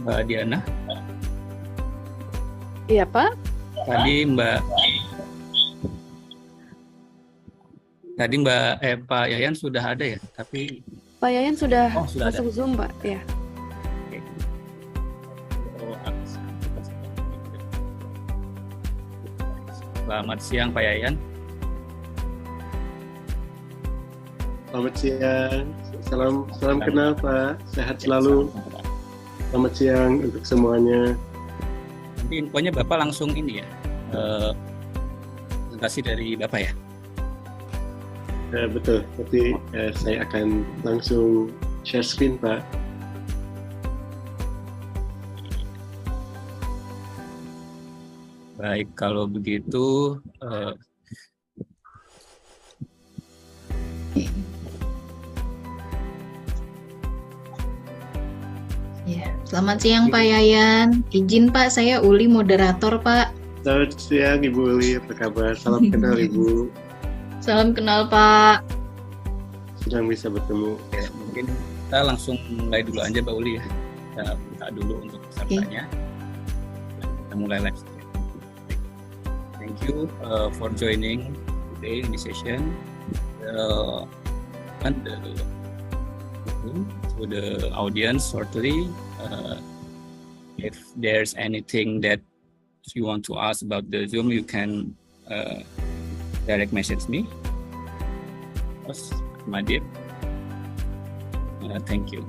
Mbak Diana. Iya, Pak. Tadi Pak Yayan sudah ada ya, tapi Pak Yayan sudah sudah ada. masuk Zoom, Pak. Ya. Oke. Selamat siang Pak Yayan. Selamat siang, salam kenal Pak, sehat selalu. Selamat siang untuk semuanya. Nanti infonya Bapak langsung ini ya, presentasi dari Bapak ya. Betul, nanti saya akan langsung share screen Pak. Baik, kalau begitu ya, selamat siang Pak Yayan. Izin Pak, saya Ully, moderator Pak. Selamat siang Ibu Ully, apa kabar? Salam kenal Ibu. Salam kenal Pak. Sedang bisa bertemu. ya, mungkin kita langsung mulai dulu aja Mbak Ully ya. Kita buka dulu untuk pesertanya. Kita mulai live stream. Thank you for joining today in this session. To the audience shortly, if there's anything that you want to ask about the Zoom, you can direct message me. Madip. Thank you.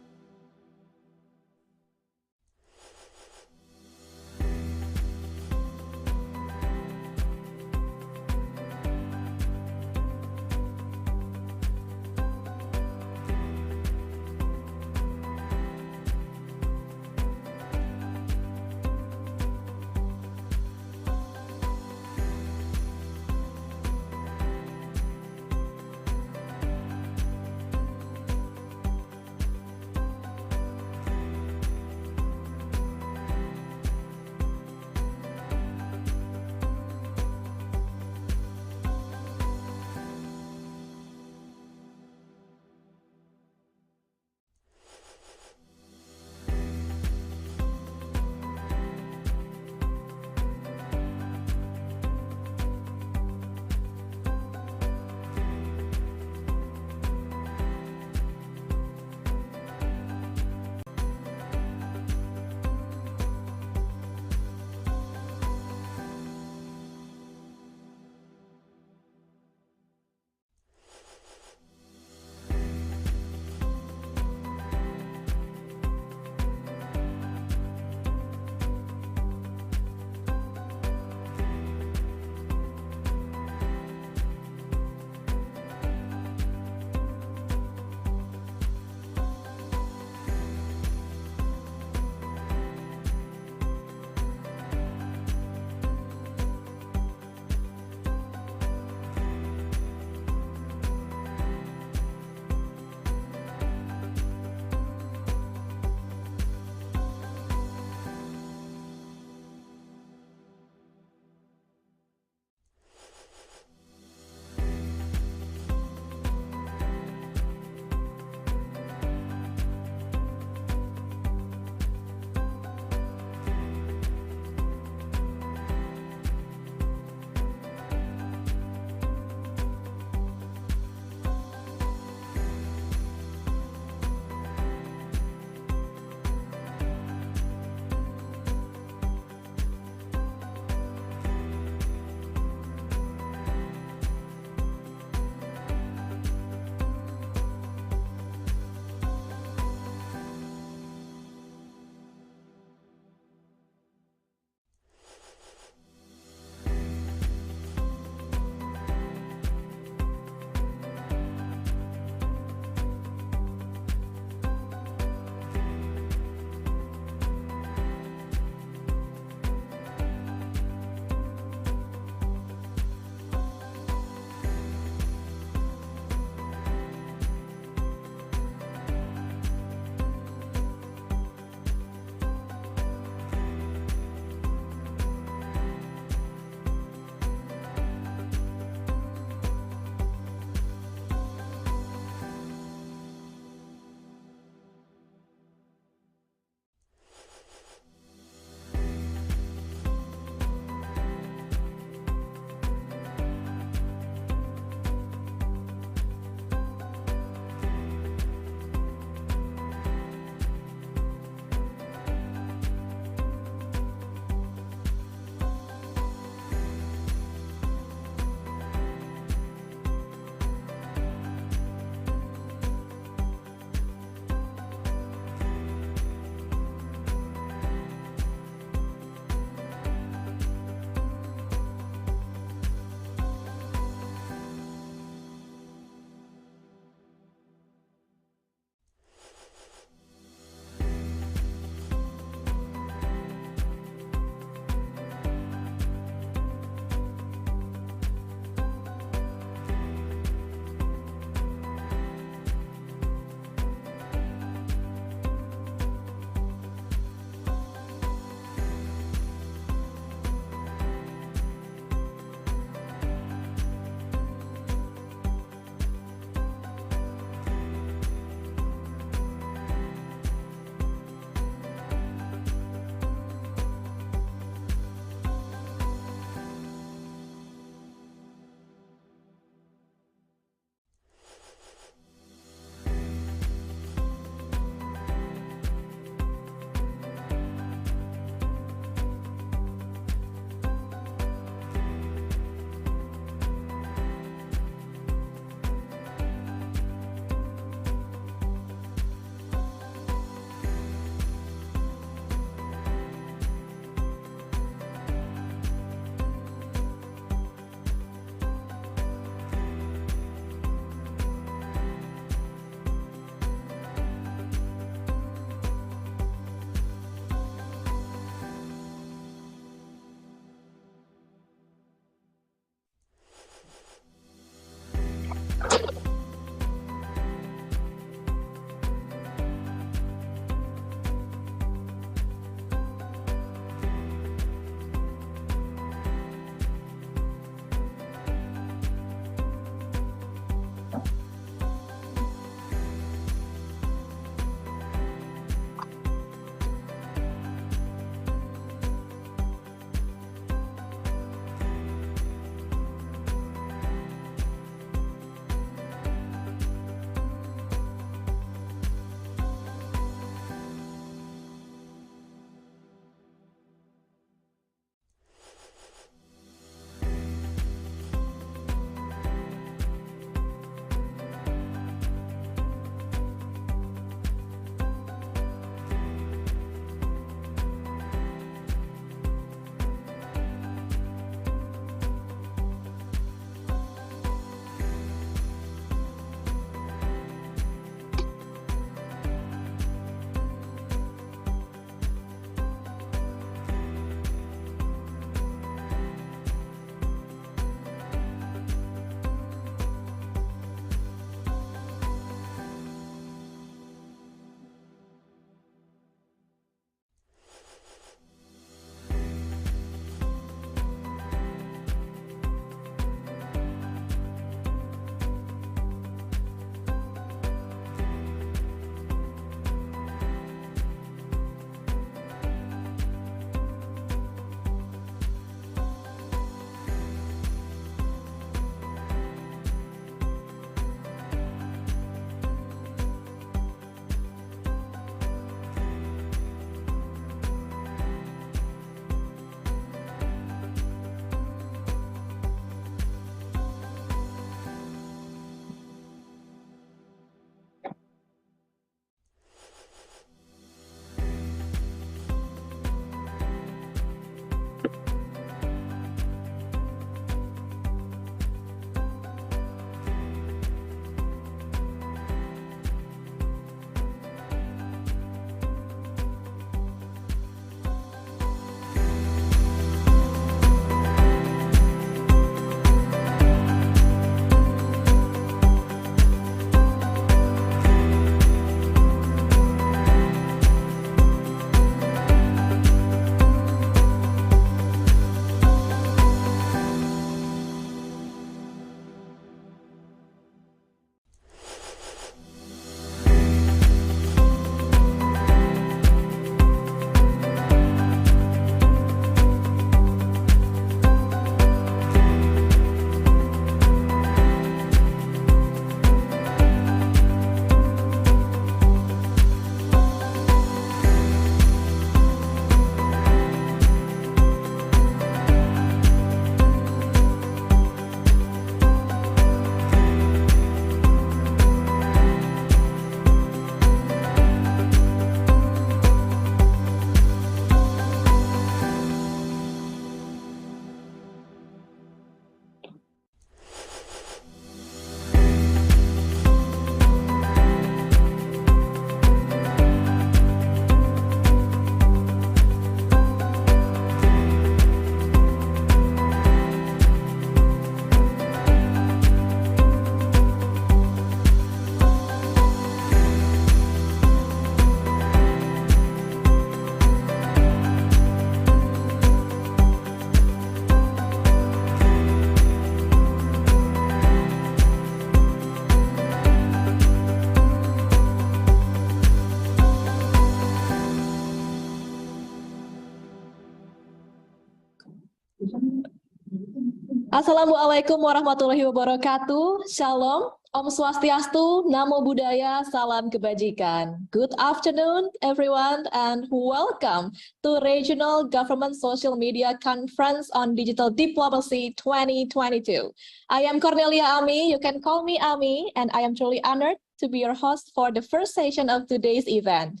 Assalamualaikum warahmatullahi wabarakatuh. Shalom, Om Swastiastu, Namo Buddhaya, Salam Kebajikan. Good afternoon, everyone, and welcome to Regional Government Social Media Conference on Digital Diplomacy 2022. I am Cornelia Ami, you can call me Ami, and I am truly honored to be your host for the first session of today's event.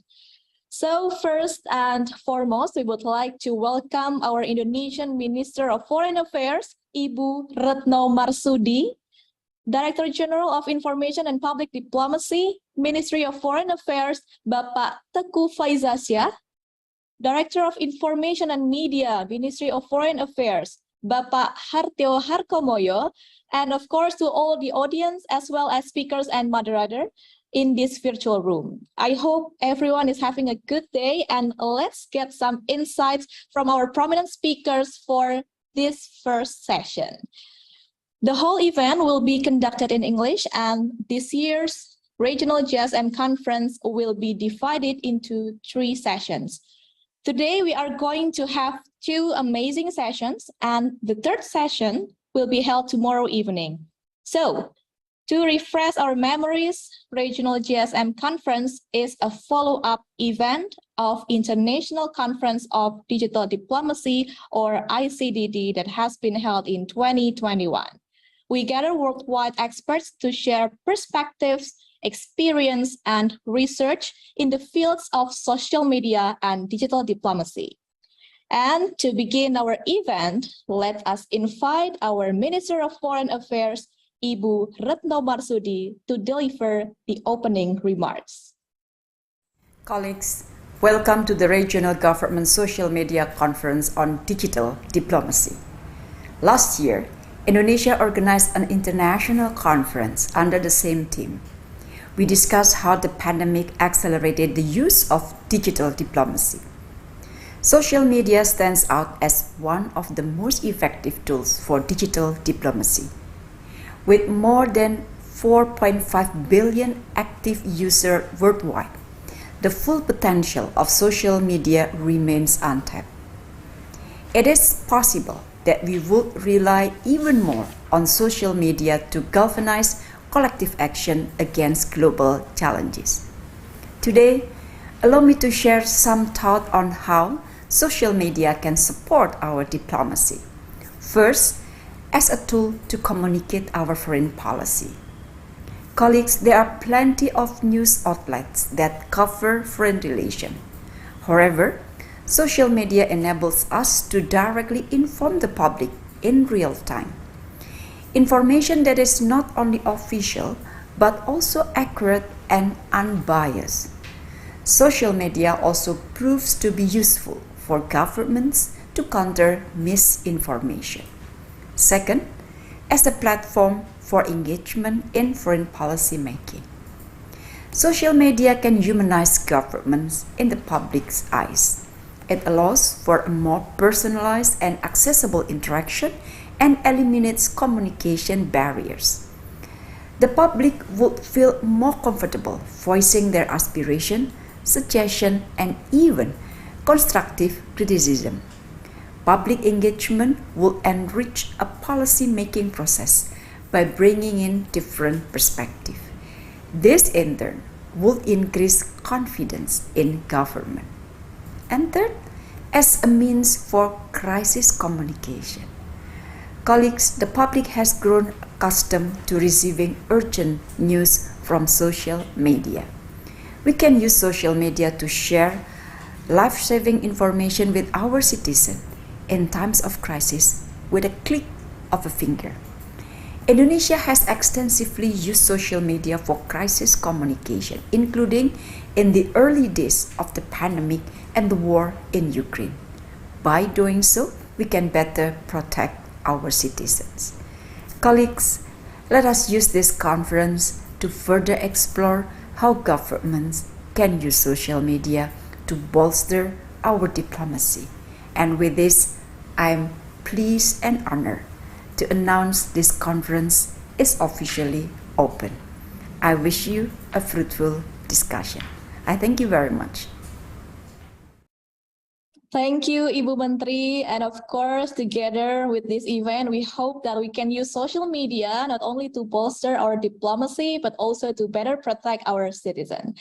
So first and foremost, we would like to welcome our Indonesian Minister of Foreign Affairs, Ibu Retno Marsudi, Director General of Information and Public Diplomacy, Ministry of Foreign Affairs, Bapak Teguh Faizasya, Director of Information and Media, Ministry of Foreign Affairs, Bapak Hartio Harkomoyo, and of course to all the audience as well as speakers and moderator in this virtual room. I hope everyone is having a good day, and let's get some insights from our prominent speakers for this first session. The whole event will be conducted in English, and this year's Regional GSM Conference will be divided into 3 sessions. Today we are going to have 2 amazing sessions, and the 3rd session will be held tomorrow evening. So, to refresh our memories, Regional GSM Conference is a follow-up event of International Conference of Digital Diplomacy, or ICDD, that has been held in 2021. We gather worldwide experts to share perspectives, experience, and research in the fields of social media and digital diplomacy. And to begin our event, let us invite our Minister of Foreign Affairs, Ibu Retno Marsudi, to deliver the opening remarks. Colleagues, welcome to the Regional Government Social Media Conference on Digital Diplomacy. Last year, Indonesia organized an international conference under the same theme. We discussed how the pandemic accelerated the use of digital diplomacy. Social media stands out as one of the most effective tools for digital diplomacy. With more than 4.5 billion active users worldwide, the full potential of social media remains untapped. It is possible that we would rely even more on social media to galvanize collective action against global challenges. Today, allow me to share some thoughts on how social media can support our diplomacy. First, as a tool to communicate our foreign policy. Colleagues, there are plenty of news outlets that cover foreign relations. However, social media enables us to directly inform the public in real time. Information that is not only official, but also accurate and unbiased. Social media also proves to be useful for governments to counter misinformation. Second, as a platform for engagement in foreign policy making. Social media can humanize governments in the public's eyes. It allows for a more personalized and accessible interaction and eliminates communication barriers. The public would feel more comfortable voicing their aspiration, suggestion, and even constructive criticism. Public engagement will enrich a policy-making process by bringing in different perspectives. This, in turn, will increase confidence in government. And third, as a means for crisis communication. Colleagues, the public has grown accustomed to receiving urgent news from social media. We can use social media to share life-saving information with our citizens in times of crisis with a click of a finger. Indonesia has extensively used social media for crisis communication, including in the early days of the pandemic and the war in Ukraine. By doing so, we can better protect our citizens. Colleagues, let us use this conference to further explore how governments can use social media to bolster our diplomacy. And with this, I am pleased and honored to announce this conference is officially open. I wish you a fruitful discussion. I thank you very much. Thank you, Ibu Menteri. And of course, together with this event, we hope that we can use social media not only to bolster our diplomacy, but also to better protect our citizens.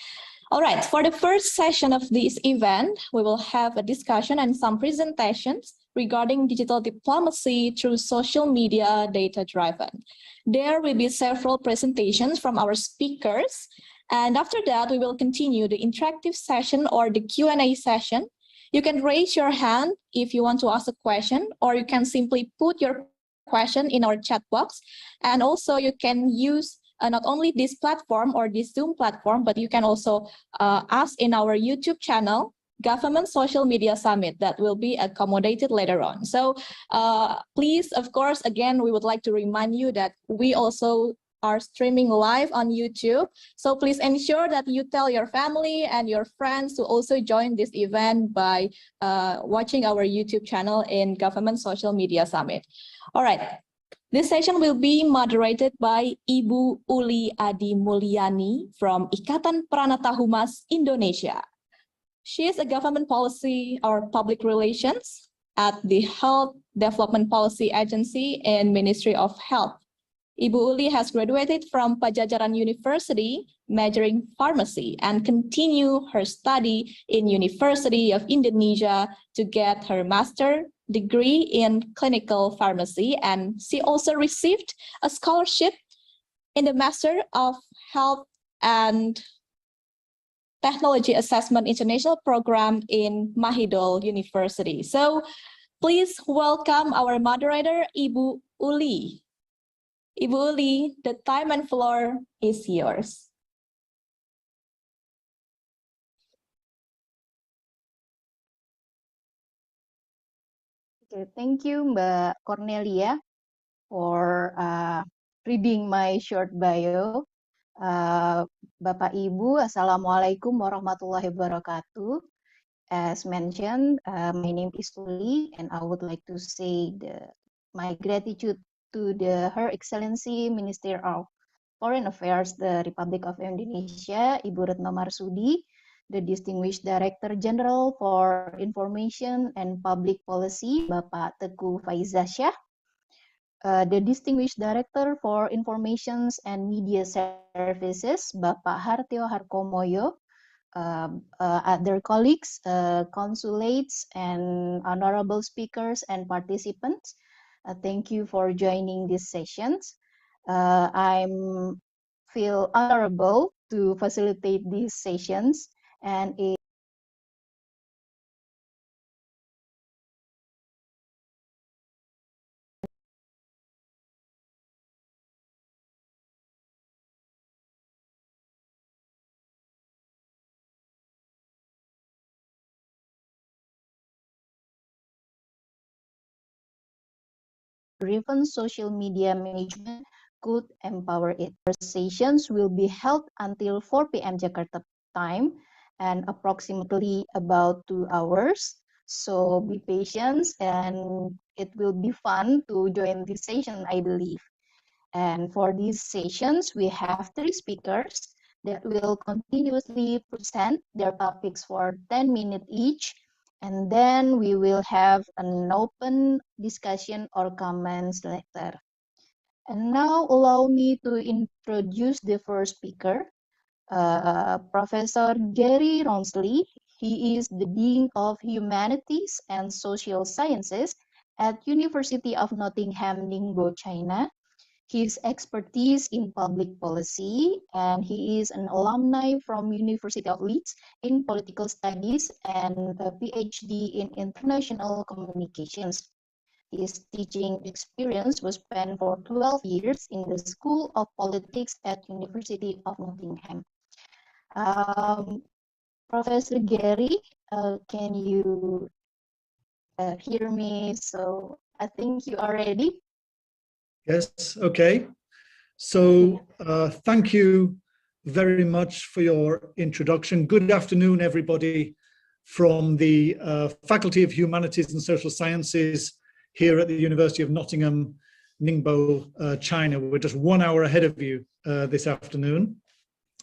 All right, for the first session of this event, we will have a discussion and some presentations regarding digital diplomacy through social media data-driven. There will be several presentations from our speakers. And after that, we will continue the interactive session or the Q&A session. You can raise your hand if you want to ask a question, or you can simply put your question in our chat box. And also you can use not only this platform or this Zoom platform, but you can also ask in our YouTube channel, Government Social Media Summit, that will be accommodated later on. So please, of course, again, we would like to remind you that we also are streaming live on YouTube. So please ensure that you tell your family and your friends to also join this event by watching our YouTube channel in Government Social Media Summit. All right. This session will be moderated by Ibu Ully Adhie Mulyani from Ikatan Pranata Humas, Indonesia. She is a government policy or public relations at the Health Development Policy Agency and Ministry of Health. Ibu Ully has graduated from Pajajaran University, majoring pharmacy, and continue her study in University of Indonesia to get her master degree in clinical pharmacy. And she also received a scholarship in the Master of Health and Technology Assessment International Program in Mahidol University. So please welcome our moderator, Ibu Ully. Ibu Ully, the time and floor is yours. Okay, thank you, Mbak Cornelia, for reading my short bio. Bapak Ibu, Assalamualaikum warahmatullahi wabarakatuh. As mentioned, my name is Ully, and I would like to say my gratitude to Her Excellency Minister of Foreign Affairs, the Republic of Indonesia, Ibu Retno Marsudi, the Distinguished Director General for Information and Public Policy, Bapak Teguh Faizasyah, the Distinguished Director for Informations and Media Services, Bapak Hartio Harkomoyo, other colleagues, consulates, and honorable speakers and participants. Thank you for joining these sessions. I feel honorable to facilitate these sessions, and driven social media management could empower it. Our sessions will be held until 4 p.m. Jakarta time and approximately about 2 hours. So be patient, and it will be fun to join this session, I believe. And for these sessions, we have 3 speakers that will continuously present their topics for 10 minutes each. And then we will have an open discussion or comments later. And now allow me to introduce the first speaker, Professor Gary Rawnsley. He is the Dean of Humanities and Social Sciences at University of Nottingham, Ningbo, China. His expertise in public policy, and he is an alumni from University of Leeds in political studies and a PhD in international communications. His teaching experience was spent for 12 years in the School of Politics at University of Nottingham. Professor Gary, can you hear me? So I think you are ready. Yes, okay. So thank you very much for your introduction. Good afternoon, everybody from the Faculty of Humanities and Social Sciences here at the University of Nottingham, Ningbo, China. We're just 1 hour ahead of you this afternoon.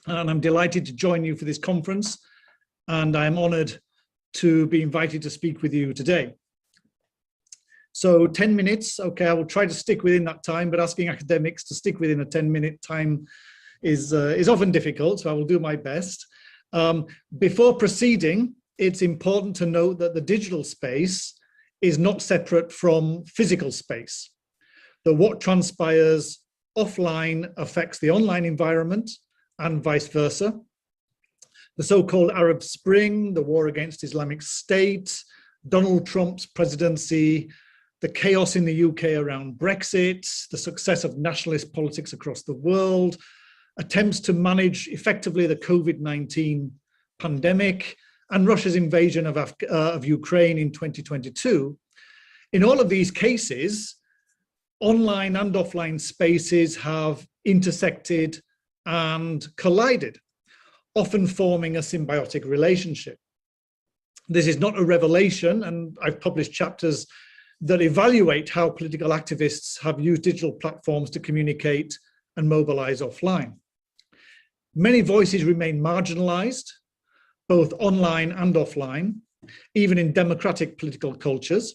And I'm delighted to join you for this conference. And I'm honored to be invited to speak with you today. So 10 minutes, okay, I will try to stick within that time, but asking academics to stick within a 10-minute time is often difficult, so I will do my best. Before proceeding, it's important to note that the digital space is not separate from physical space. That what transpires offline affects the online environment and vice versa. The so-called Arab Spring, the war against Islamic State, Donald Trump's presidency, the chaos in the UK around Brexit, the success of nationalist politics across the world, attempts to manage effectively the COVID-19 pandemic, and Russia's invasion of Ukraine in 2022. In all of these cases, online and offline spaces have intersected and collided, often forming a symbiotic relationship. This is not a revelation, and I've published chapters that evaluate how political activists have used digital platforms to communicate and mobilize offline. Many voices remain marginalized, both online and offline, even in democratic political cultures.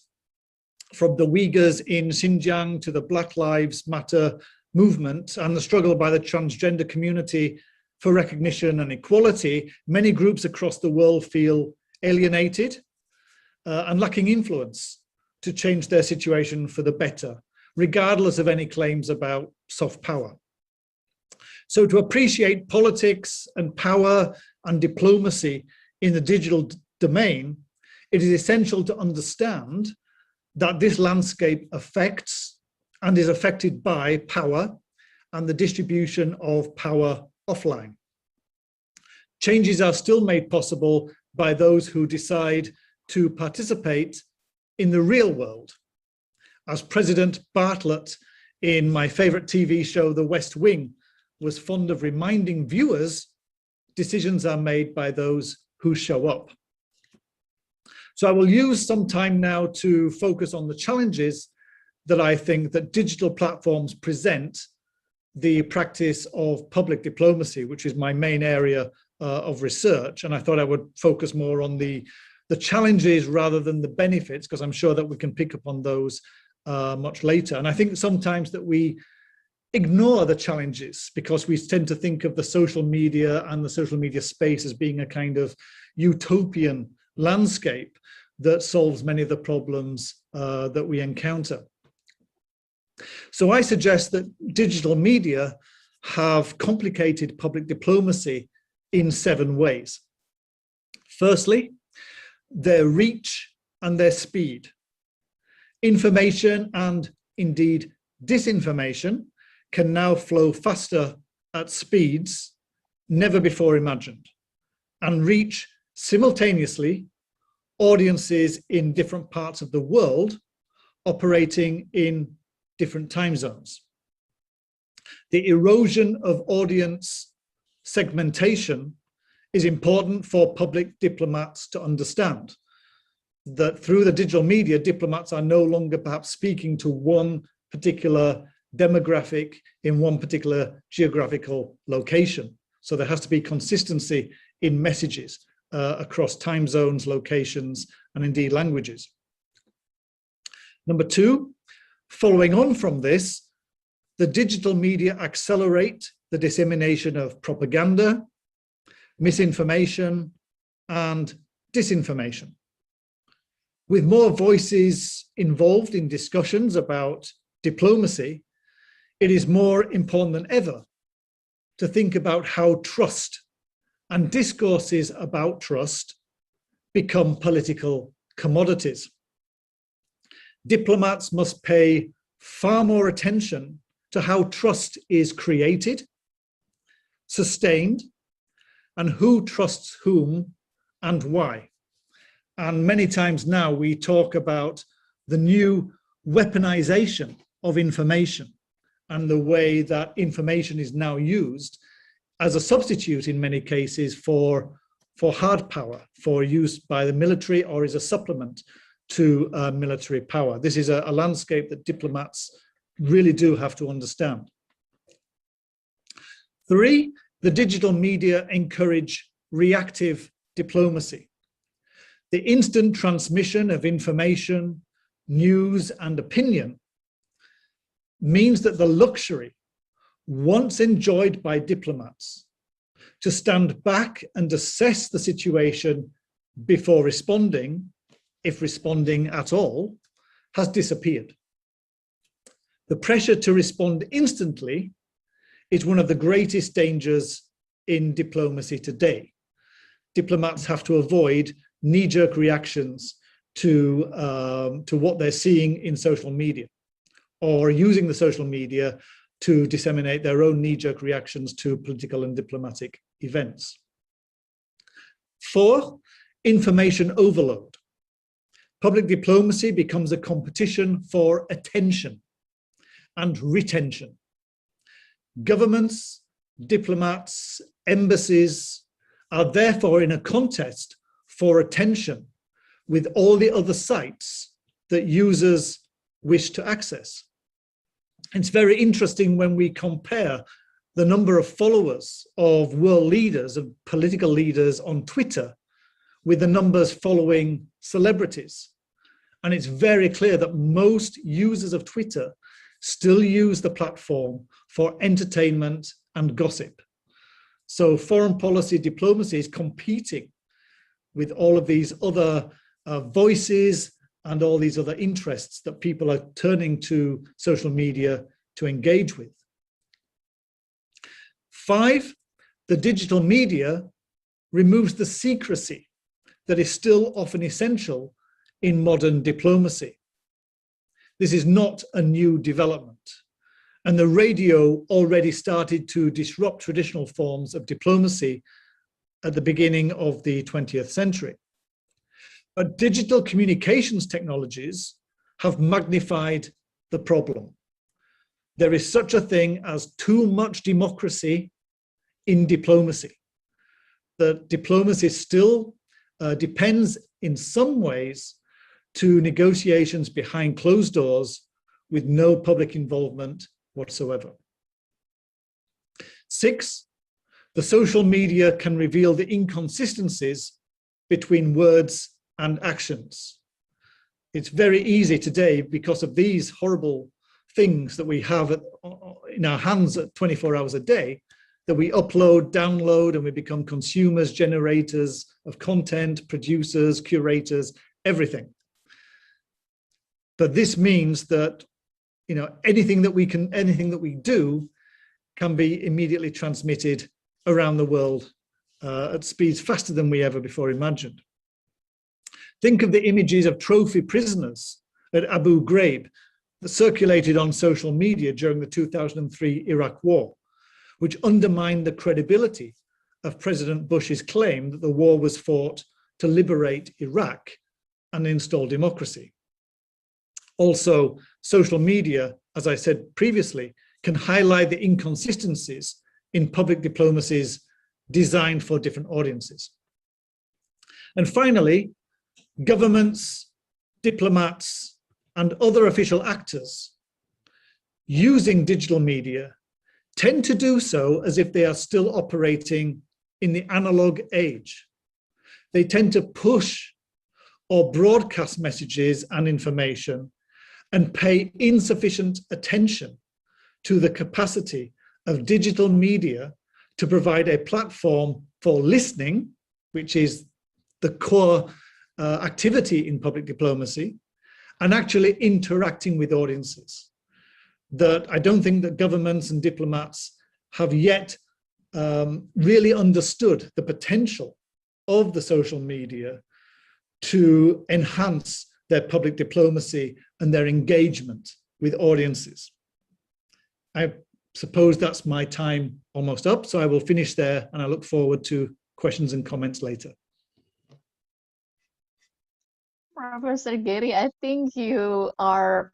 From the Uyghurs in Xinjiang to the Black Lives Matter movement and the struggle by the transgender community for recognition and equality, many groups across the world feel alienated and lacking influence to change their situation for the better, regardless of any claims about soft power. So to appreciate politics and power and diplomacy in the digital domain, it is essential to understand that this landscape affects and is affected by power and the distribution of power offline. Changes are still made possible by those who decide to participate in the real world. As President Bartlett in my favorite TV show, The West Wing, was fond of reminding viewers, decisions are made by those who show up. So I will use some time now to focus on the challenges that I think that digital platforms present the practice of public diplomacy, which is my main area of research. And I thought I would focus more on the challenges rather than the benefits, because I'm sure that we can pick up on those much later. And I think sometimes that we ignore the challenges because we tend to think of the social media and the social media space as being a kind of utopian landscape that solves many of the problems that we encounter. So I suggest that digital media have complicated public diplomacy in 7 ways. Firstly, their reach and their speed. Information and indeed disinformation can now flow faster at speeds never before imagined and reach simultaneously audiences in different parts of the world operating in different time zones. The erosion of audience segmentation is important for public diplomats to understand, that through the digital media, diplomats are no longer perhaps speaking to one particular demographic in one particular geographical location. So there has to be consistency in messages across time zones, locations, and indeed languages. Number 2, following on from this, the digital media accelerate the dissemination of propaganda, misinformation, and disinformation. With more voices involved in discussions about diplomacy, it is more important than ever to think about how trust and discourses about trust become political commodities. Diplomats must pay far more attention to how trust is created, sustained, and who trusts whom and why. And many times now we talk about the new weaponization of information and the way that information is now used as a substitute in many cases for hard power, for use by the military or as a supplement to military power. This is a landscape that diplomats really do have to understand. 3, the digital media encourage reactive diplomacy. The instant transmission of information, news, and opinion means that the luxury once enjoyed by diplomats to stand back and assess the situation before responding, if responding at all, has disappeared. The pressure to respond instantly is one of the greatest dangers in diplomacy today. Diplomats have to avoid knee-jerk reactions to what they're seeing in social media, or using the social media to disseminate their own knee-jerk reactions to political and diplomatic events. 4, information overload. Public diplomacy becomes a competition for attention and retention. Governments, diplomats, embassies are therefore in a contest for attention with all the other sites that users wish to access. It's very interesting when we compare the number of followers of world leaders, of political leaders on Twitter, with the numbers following celebrities. And it's very clear that most users of Twitter still use the platform for entertainment and gossip. So foreign policy diplomacy is competing with all of these other voices and all these other interests that people are turning to social media to engage with. 5, the digital media removes the secrecy that is still often essential in modern diplomacy. This is not a new development, and the radio already started to disrupt traditional forms of diplomacy at the beginning of the 20th century. But digital communications technologies have magnified the problem. There is such a thing as too much democracy in diplomacy. That diplomacy still depends in some ways to negotiations behind closed doors with no public involvement whatsoever. 6, the social media can reveal the inconsistencies between words and actions. It's very easy today, because of these horrible things that we have in our hands at 24 hours a day, that we upload, download, and we become consumers, generators of content, producers, curators, everything. But this means that, you know, anything that we do can be immediately transmitted around the world at speeds faster than we ever before imagined. Think of the images of trophy prisoners at Abu Ghraib that circulated on social media during the 2003 Iraq War, which undermined the credibility of President Bush's claim that the war was fought to liberate Iraq and install democracy. Also, social media, as I said previously, can highlight the inconsistencies in public diplomacies designed for different audiences. And finally, governments, diplomats, and other official actors using digital media tend to do so as if they are still operating in the analog age. They tend to push or broadcast messages and information and pay insufficient attention to the capacity of digital media to provide a platform for listening, which is the core activity in public diplomacy, and actually interacting with audiences. That I don't think that governments and diplomats have yet really understood the potential of the social media to enhance their public diplomacy and their engagement with audiences. I suppose that's my time almost up, so I will finish there, and I look forward to questions and comments later. Professor Gary, I think you are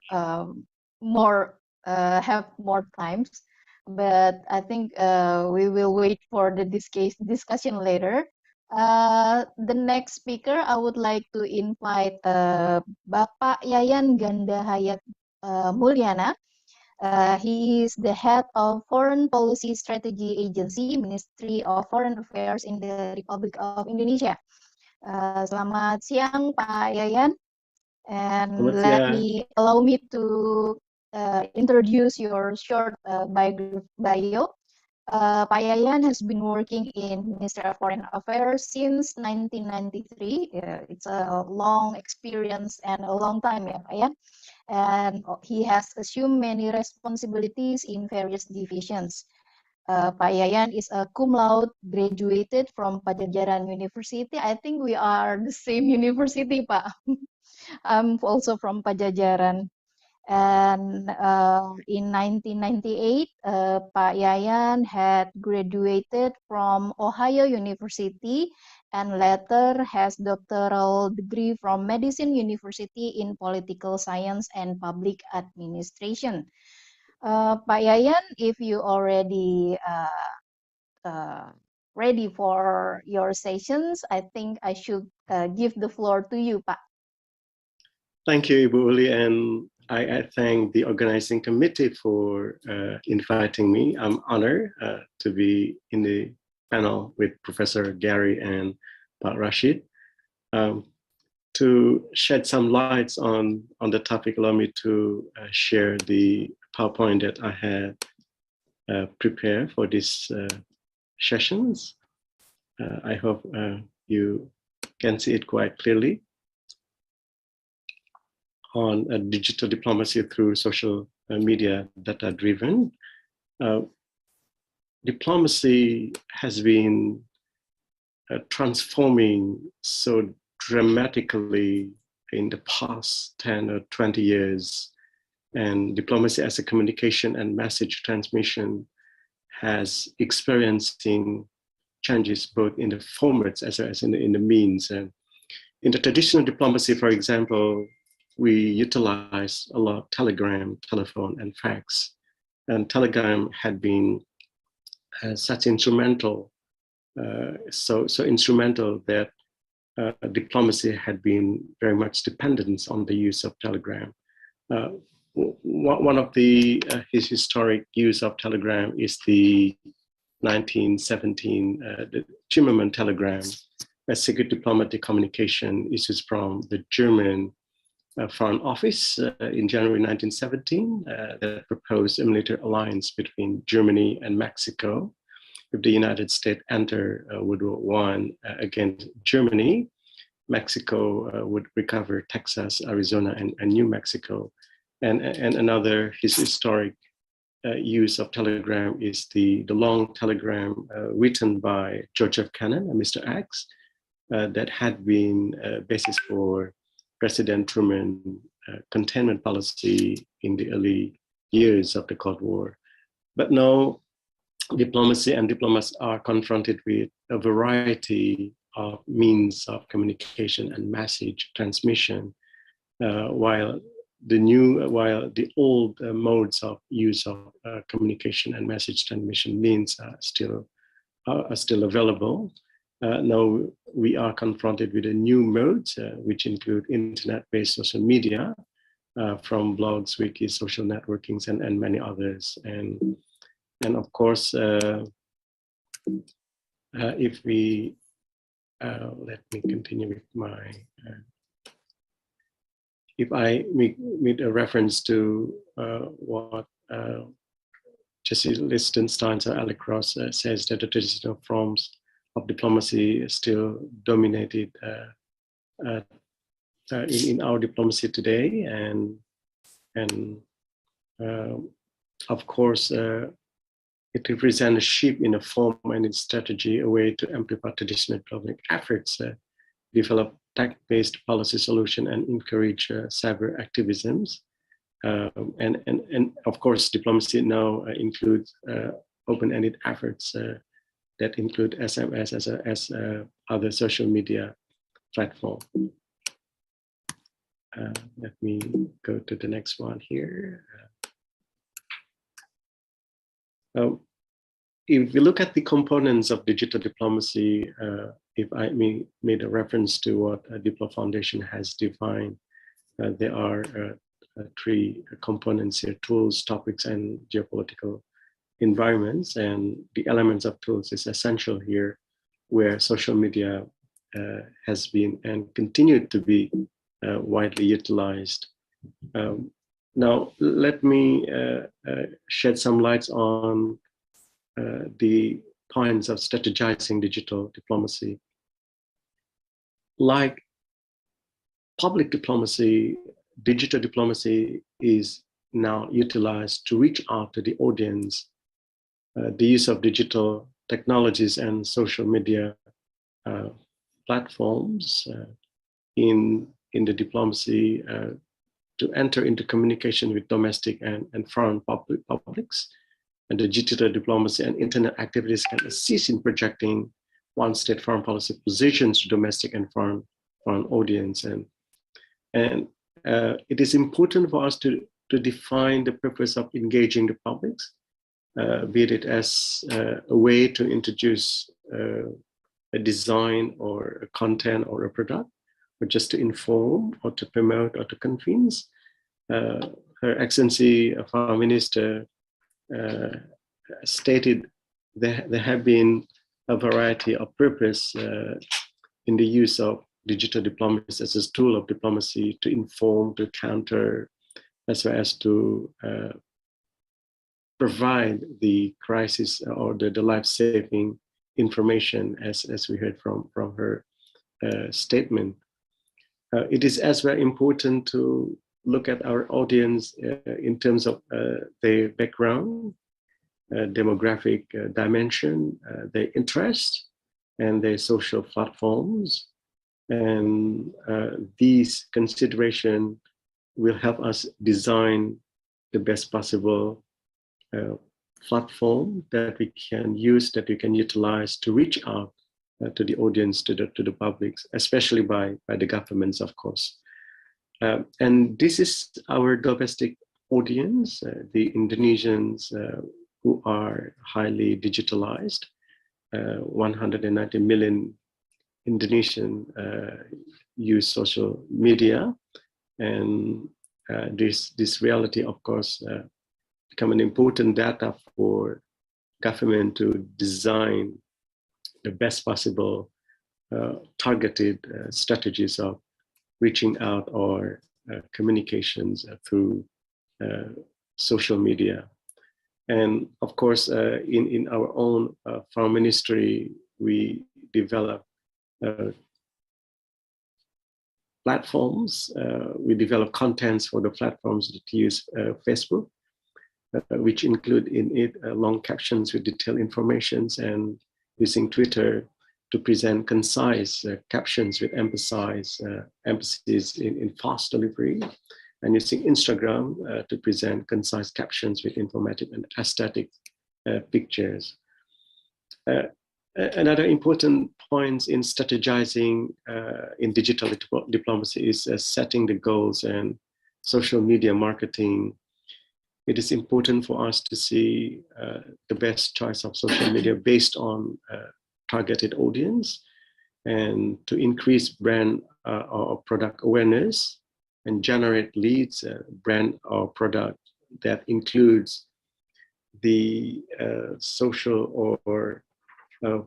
have more times, but I think we will wait for the discussion later. The next speaker, I would like to invite Bapak Yayan Ganda Hayat Mulyana. He is the head of Foreign Policy Strategy Agency, Ministry of Foreign Affairs in the Republic of Indonesia. Selamat siang, Pak Yayan. And Selamat siang. allow me to introduce your short bio. Pak Yayan has been working in Ministry of Foreign Affairs since 1993. It's a long experience and a long time, ya, Pak, ya. And he has assumed many responsibilities in various divisions. Pak Yayan is a cum laude, graduated from Pajajaran University. I think we are the same university, Pak. I'm also from Pajajaran. And in 1998, Pak Yayan had graduated from Ohio University and later has doctoral degree from Medicine University in Political Science and Public Administration. Pak Yayan, if you already ready for your sessions, I think I should give the floor to you, Pak. Thank you, Ibu Ully, and I thank the organizing committee for inviting me. I'm honored to be in the panel with Professor Gary and Pak Rasyid. To shed some lights on the topic, allow me to share the PowerPoint that I had prepared for these sessions. I hope you can see it quite clearly. On digital diplomacy through social media data-driven. Diplomacy has been transforming so dramatically in the past 10 or 20 years. And diplomacy as a communication and message transmission has experiencing changes both in the formats as well as in the means. And in the traditional diplomacy, for example, we utilize a lot of telegram, telephone, and fax. And telegram had been such instrumental, so instrumental that diplomacy had been very much dependent on the use of telegram. One of the his historic use of telegram is the 1917 the Zimmermann telegram, a secret diplomatic communication issues from the German Foreign Office in January 1917 that proposed a military alliance between Germany and Mexico. If the United States enter World War I against Germany, Mexico would recover Texas, Arizona, and New Mexico. And another historic use of telegram is the long telegram written by George F. Kennan and Mr. X that had been basis for President Truman containment policy in the early years of the Cold War. But now diplomacy and diplomats are confronted with a variety of means of communication and message transmission, while the old modes of use of communication and message transmission means are still available. Now we are confronted with a new mode, which include internet-based social media, from blogs, wikis, social networkings, and many others. And of course, if we let me continue with my. If I make a reference to what Jesse Lichtenstein or Alec Ross says, that the traditional forms of diplomacy is still dominated in our diplomacy today, and of course it represents a shift in a form and its strategy, a way to amplify traditional diplomatic efforts, develop tech-based policy solution, and encourage cyber activisms. And of course, diplomacy now includes open-ended efforts that include SMS as other social media platform. Let me go to the next one here. If we look at the components of digital diplomacy, if I made a reference to what Diplo Foundation has defined, there are three components here: tools, topics, and geopolitical environments. And the elements of tools is essential here, where social media has been and continued to be widely utilized. Now, let me shed some lights on the points of strategizing digital diplomacy. Like public diplomacy, digital diplomacy is now utilized to reach out to the audience. The use of digital technologies and social media platforms in the diplomacy to enter into communication with domestic and foreign publics. And the digital diplomacy and internet activities can assist in projecting one state foreign policy positions to domestic and foreign audience. And it is important for us to define the purpose of engaging the publics, be it as a way to introduce a design or a content or a product, or just to inform or to promote or to convince. Her Excellency, Foreign Minister, stated there have been a variety of purpose in the use of digital diplomacy as a tool of diplomacy to inform, to counter, as well as to provide the crisis or the life-saving information, as we heard from her statement. It is as well important to look at our audience in terms of their background, demographic dimension, their interest, and their social platforms. And these considerations will help us design the best possible platform that we can use, that we can utilize to reach out to the audience, to the public, especially by the governments, of course. And this is our domestic audience, the Indonesians who are highly digitalized. 190 million Indonesian use social media, and this reality, of course, become an important data for government to design the best possible targeted strategies of reaching out or communications through social media. And of course, in our own Foreign Ministry, we develop platforms. We develop contents for the platforms that use Facebook, which include in it long captions with detailed informations, and using Twitter to present concise captions with emphasis in fast delivery, and using Instagram to present concise captions with informative and aesthetic pictures. Another important point in strategizing in digital diplomacy is setting the goals and social media marketing. It is important for us to see the best choice of social media based on targeted audience, and to increase brand or product awareness and generate leads, brand or product that includes the social or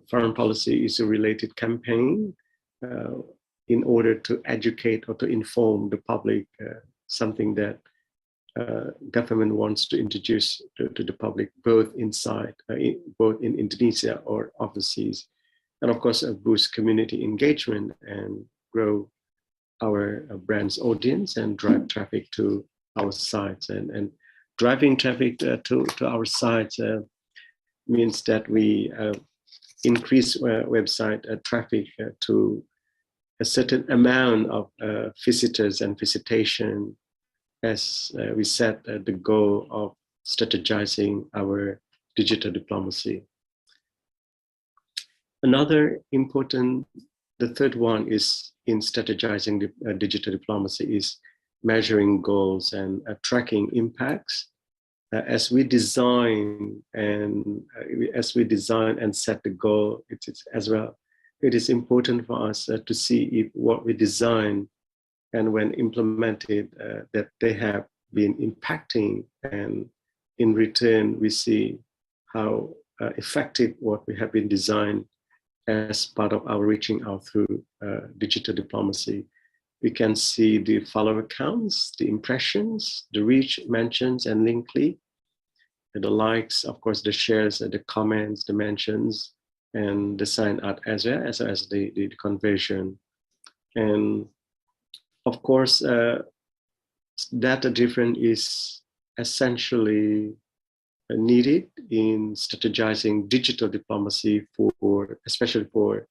foreign policy issue related campaign in order to educate or to inform the public something that government wants to introduce to the public, both inside, both in Indonesia or overseas. And of course, boost community engagement and grow our brand's audience and drive traffic to our sites. And driving traffic to our sites means that we increase website traffic to a certain amount of visitors and visitation, as we set the goal of strategizing our digital diplomacy. Another important, the third one is in strategizing digital diplomacy is measuring goals and tracking impacts. As we design and set the goal, it's as well, it is important for us to see if what we design and when implemented, that they have been impacting, and in return we see how effective what we have been designed as part of our reaching out through digital diplomacy. We can see the follower counts, the impressions, the reach, mentions, and link click, the likes, of course, the shares, the comments, the mentions, and the sign out as well as the conversion. And of course, data driven is essentially needed in strategizing digital diplomacy for, especially for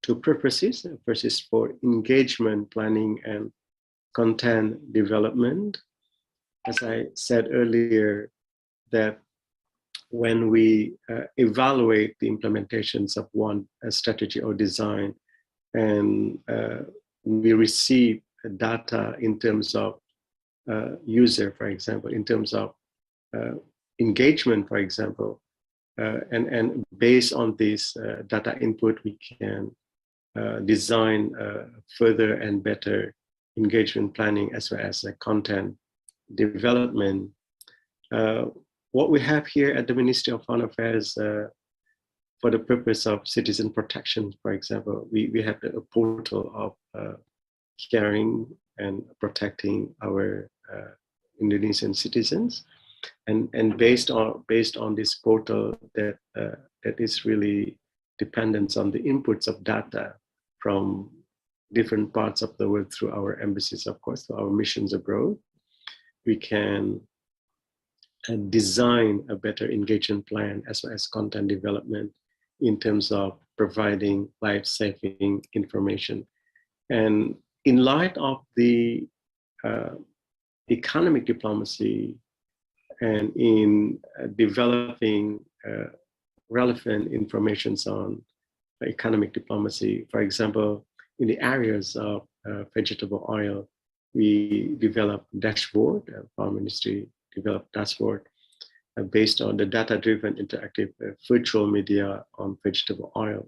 two purposes. First is for engagement planning and content development. As I said earlier, that when we evaluate the implementations of one strategy or design, and we receive data in terms of user, for example, in terms of engagement, for example, and based on this data input, we can design further and better engagement planning as well as content development. What we have here at the Ministry of Foreign Affairs for the purpose of citizen protection, for example, we have a portal of caring and protecting our Indonesian citizens, and based on this portal that is really dependent on the inputs of data from different parts of the world through our embassies, of course, through our missions abroad, we can design a better engagement plan as well as content development in terms of providing life-saving information. And in light of the economic diplomacy and in developing relevant information on economic diplomacy, for example, in the areas of vegetable oil, we developed dashboard, our ministry developed dashboard based on the data-driven interactive virtual media on vegetable oil.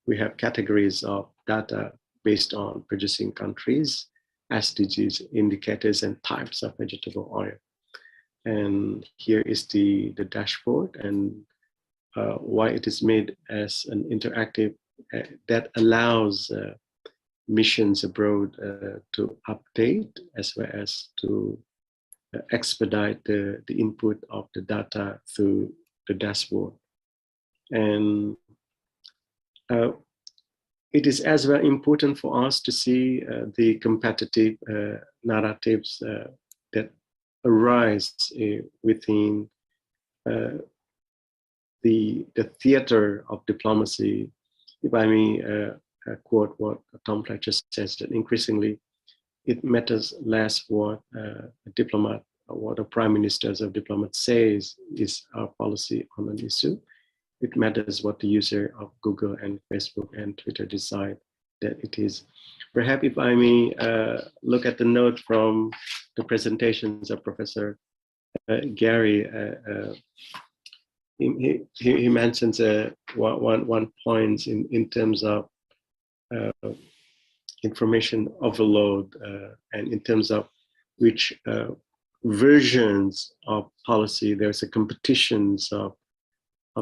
We have categories of data based on producing countries, SDGs, indicators, and types of vegetable oil. And here is the dashboard, and why it is made as an interactive that allows missions abroad to update as well as to expedite the input of the data through the dashboard. And it is as well important for us to see the competitive narratives that arise within the theater of diplomacy. If I may quote what Tom Fletcher says, that increasingly it matters less what a diplomat or what a prime minister of diplomat says is our policy on an issue. It matters what the user of Google and Facebook and Twitter decide that it is. Perhaps if I may look at the note from the presentations of Professor Gary, he mentions one point in terms of information overload and in terms of which versions of policy, there's a competitions of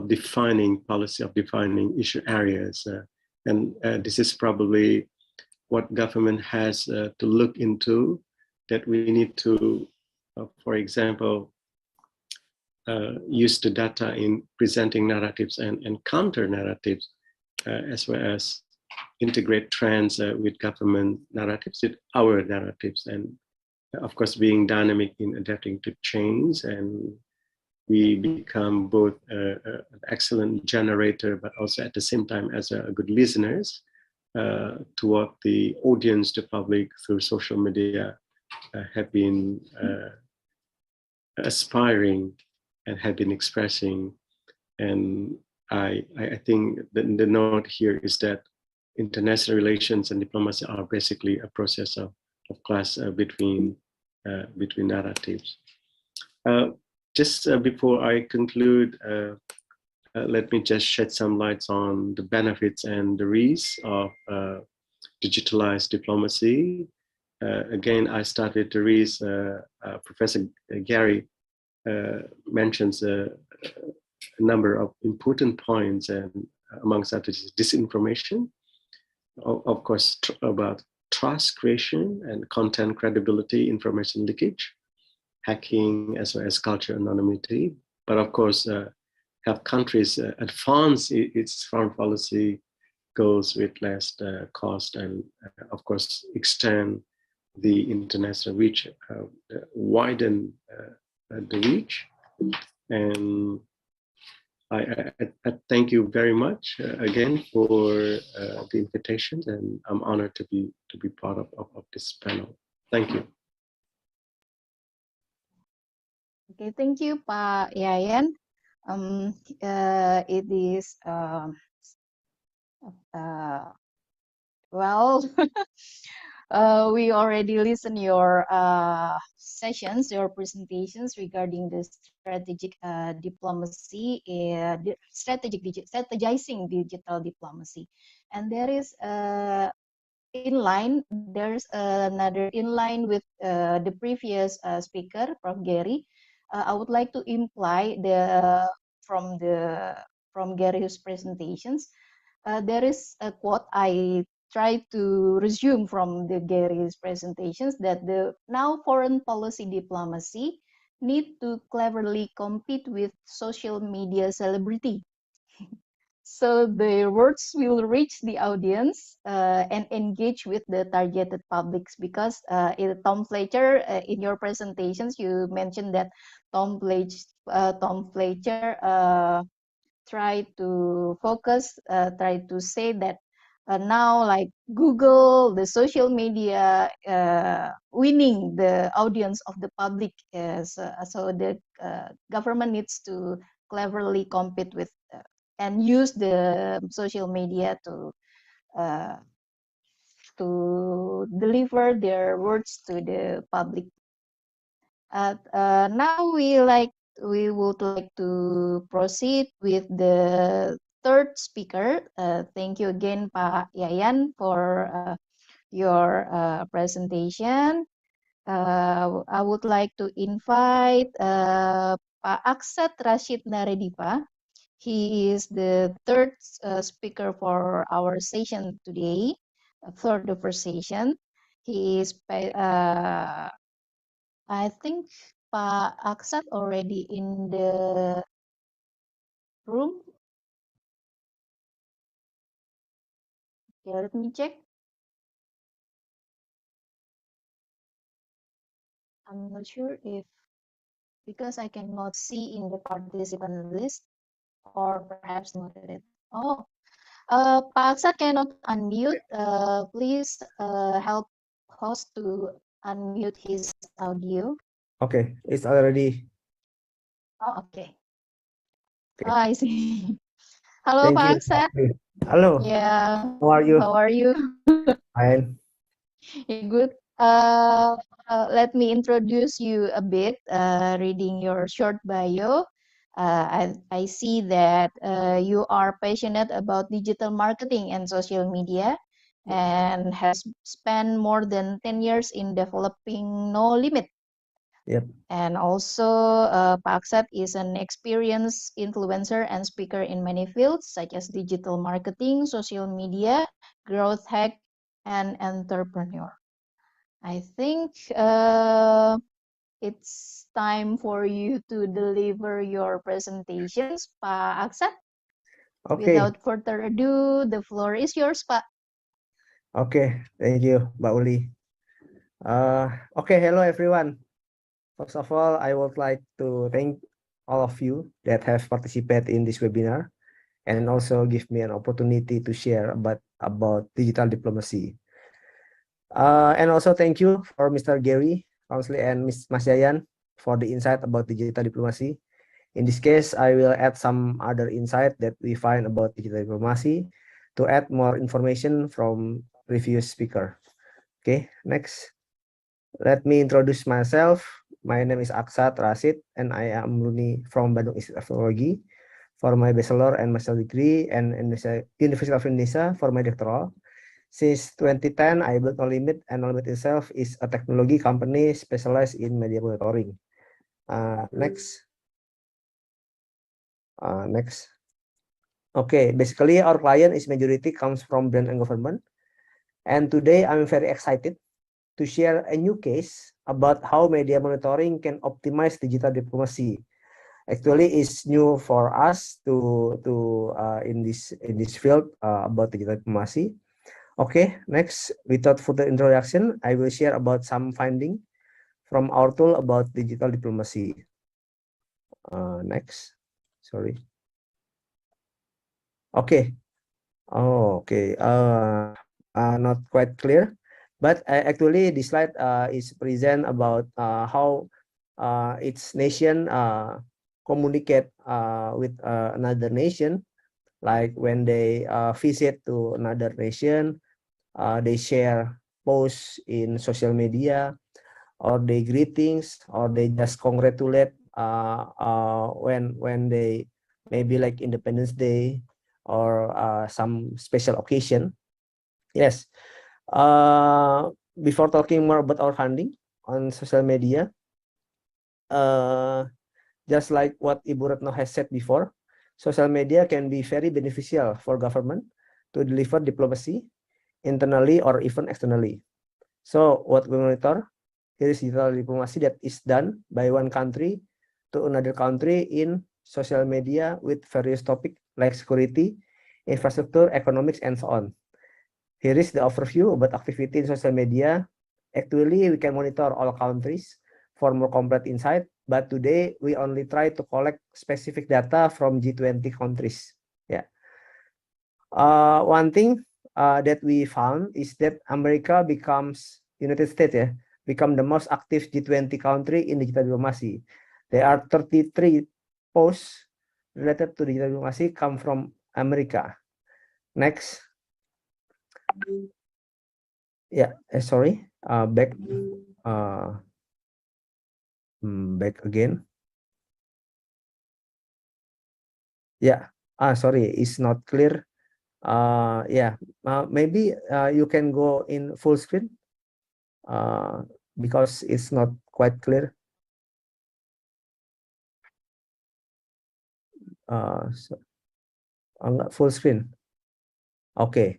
defining policy, of defining issue areas. And this is probably what government has to look into, that we need to, for example, use the data in presenting narratives and counter narratives, as well as integrate trends with government narratives, with our narratives, and of course being dynamic in adapting to change. And we become both an excellent generator, but also at the same time as a good listeners to what the audience, the public through social media have been aspiring and have been expressing. And I think the note here is that international relations and diplomacy are basically a process of clash between narratives. Just before I conclude, let me just shed some lights on the benefits and the risks of digitalized diplomacy. Again, I started the risks. Professor Gary mentions a number of important points, and amongst others, disinformation, of course, about trust creation and content credibility, information leakage, hacking, as well as culture anonymity. But of course, have countries advance its foreign policy goals with less cost, and of course extend the international reach, widen the reach. And I thank you very much again for the invitation, and I'm honored to be part of this panel. Thank you. Okay, thank you, Pak Yayan. It is well, we already listened your sessions, your presentations regarding the strategic diplomacy, strategizing digital diplomacy, and there is there's another in line with the previous speaker, Prof. Gary. I would like to imply from Gary's presentations. There is a quote I try to resume from the Gary's presentations, that the now foreign policy diplomacy need to cleverly compete with social media celebrity. So the words will reach the audience and engage with the targeted publics, because Tom Fletcher, in your presentations, you mentioned that Tom Fletcher try to focus, try to say that now, like Google, the social media winning the audience of the public, so the government needs to cleverly compete with and use the social media to deliver their words to the public. Now we would like to proceed with the third speaker. Thank you again, Pak Yayan, for your presentation. I would like to invite Pak Aqsath Rasyid Naradhipa. He is the third speaker for our session today, for the first session. He is, I think, Pak Aqsath already in the room. Okay, let me check. I'm not sure if, because I cannot see in the participant list, or perhaps not it. Oh, Pak Aqsath cannot unmute. Please help host to unmute his audio. Okay, it's already. Oh, okay. Okay. Oh, I see. Hello, Thank you. Pak Aqsath. Hello. Yeah. How are you? How are you? Fine. Yeah, good. Let me introduce you a bit, reading your short bio. I see that you are passionate about digital marketing and social media, and has spent more than 10 years in developing NoLimit. Yep. And also, Pak Aqsath is an experienced influencer and speaker in many fields, such as digital marketing, social media, growth hack, and entrepreneur. I think it's time for you to deliver your presentations, Pak Aqsath. Okay. Without further ado, the floor is yours, Pak. Okay. Thank you, Mbak Ully. Okay. Hello, everyone. First of all, I would like to thank all of you that have participated in this webinar, and also give me an opportunity to share about digital diplomacy. And also thank you for Mr. Gary, Rawnsley, and Mas Yayan for the insight about digital diplomacy. In this case, I will add some other insight that we find about digital diplomacy to add more information from previous speaker. Okay, next. Let me introduce myself. My name is Aqsath Rasyid, and I am alumni from Bandung Institute of Technology for my bachelor and master degree, and University of Indonesia for my doctoral. Since 2010, I built NoLimit, and NoLimit itself is a technology company specialized in media monitoring. Next. Next. Okay, basically our client is majority comes from brand and government. And today I'm very excited to share a new case about how media monitoring can optimize digital diplomacy. Actually, it's new for us to in this field about digital diplomacy. Okay, next, without further introduction, I will share about some finding from our tool about digital diplomacy. Next, sorry. Okay. Oh, okay. Not quite clear, but actually this slide is present about how its nation communicate with another nation, like when they visit to another nation, they share posts in social media, or they greetings, or they just congratulate when they maybe like Independence Day or some special occasion. Yes. Before talking more about our funding on social media, just like what Ibu Retno has said before, social media can be very beneficial for government to deliver diplomacy internally or even externally. So what we monitor, here is digital diplomacy that is done by one country to another country in social media with various topics like security, infrastructure, economics, and so on. Here is the overview about activity in social media. Actually, we can monitor all countries for more complete insight, but today we only try to collect specific data from G20 countries. Yeah. One thing that we found is that America becomes United States, become the most active G20 country in digital diplomacy. There are 33 posts related to digital diplomacy come from America. Next. Yeah, sorry. Back again. Yeah. Sorry, it's not clear. Yeah. Maybe you can go in full screen. Because it's not quite clear. So, full screen. Okay.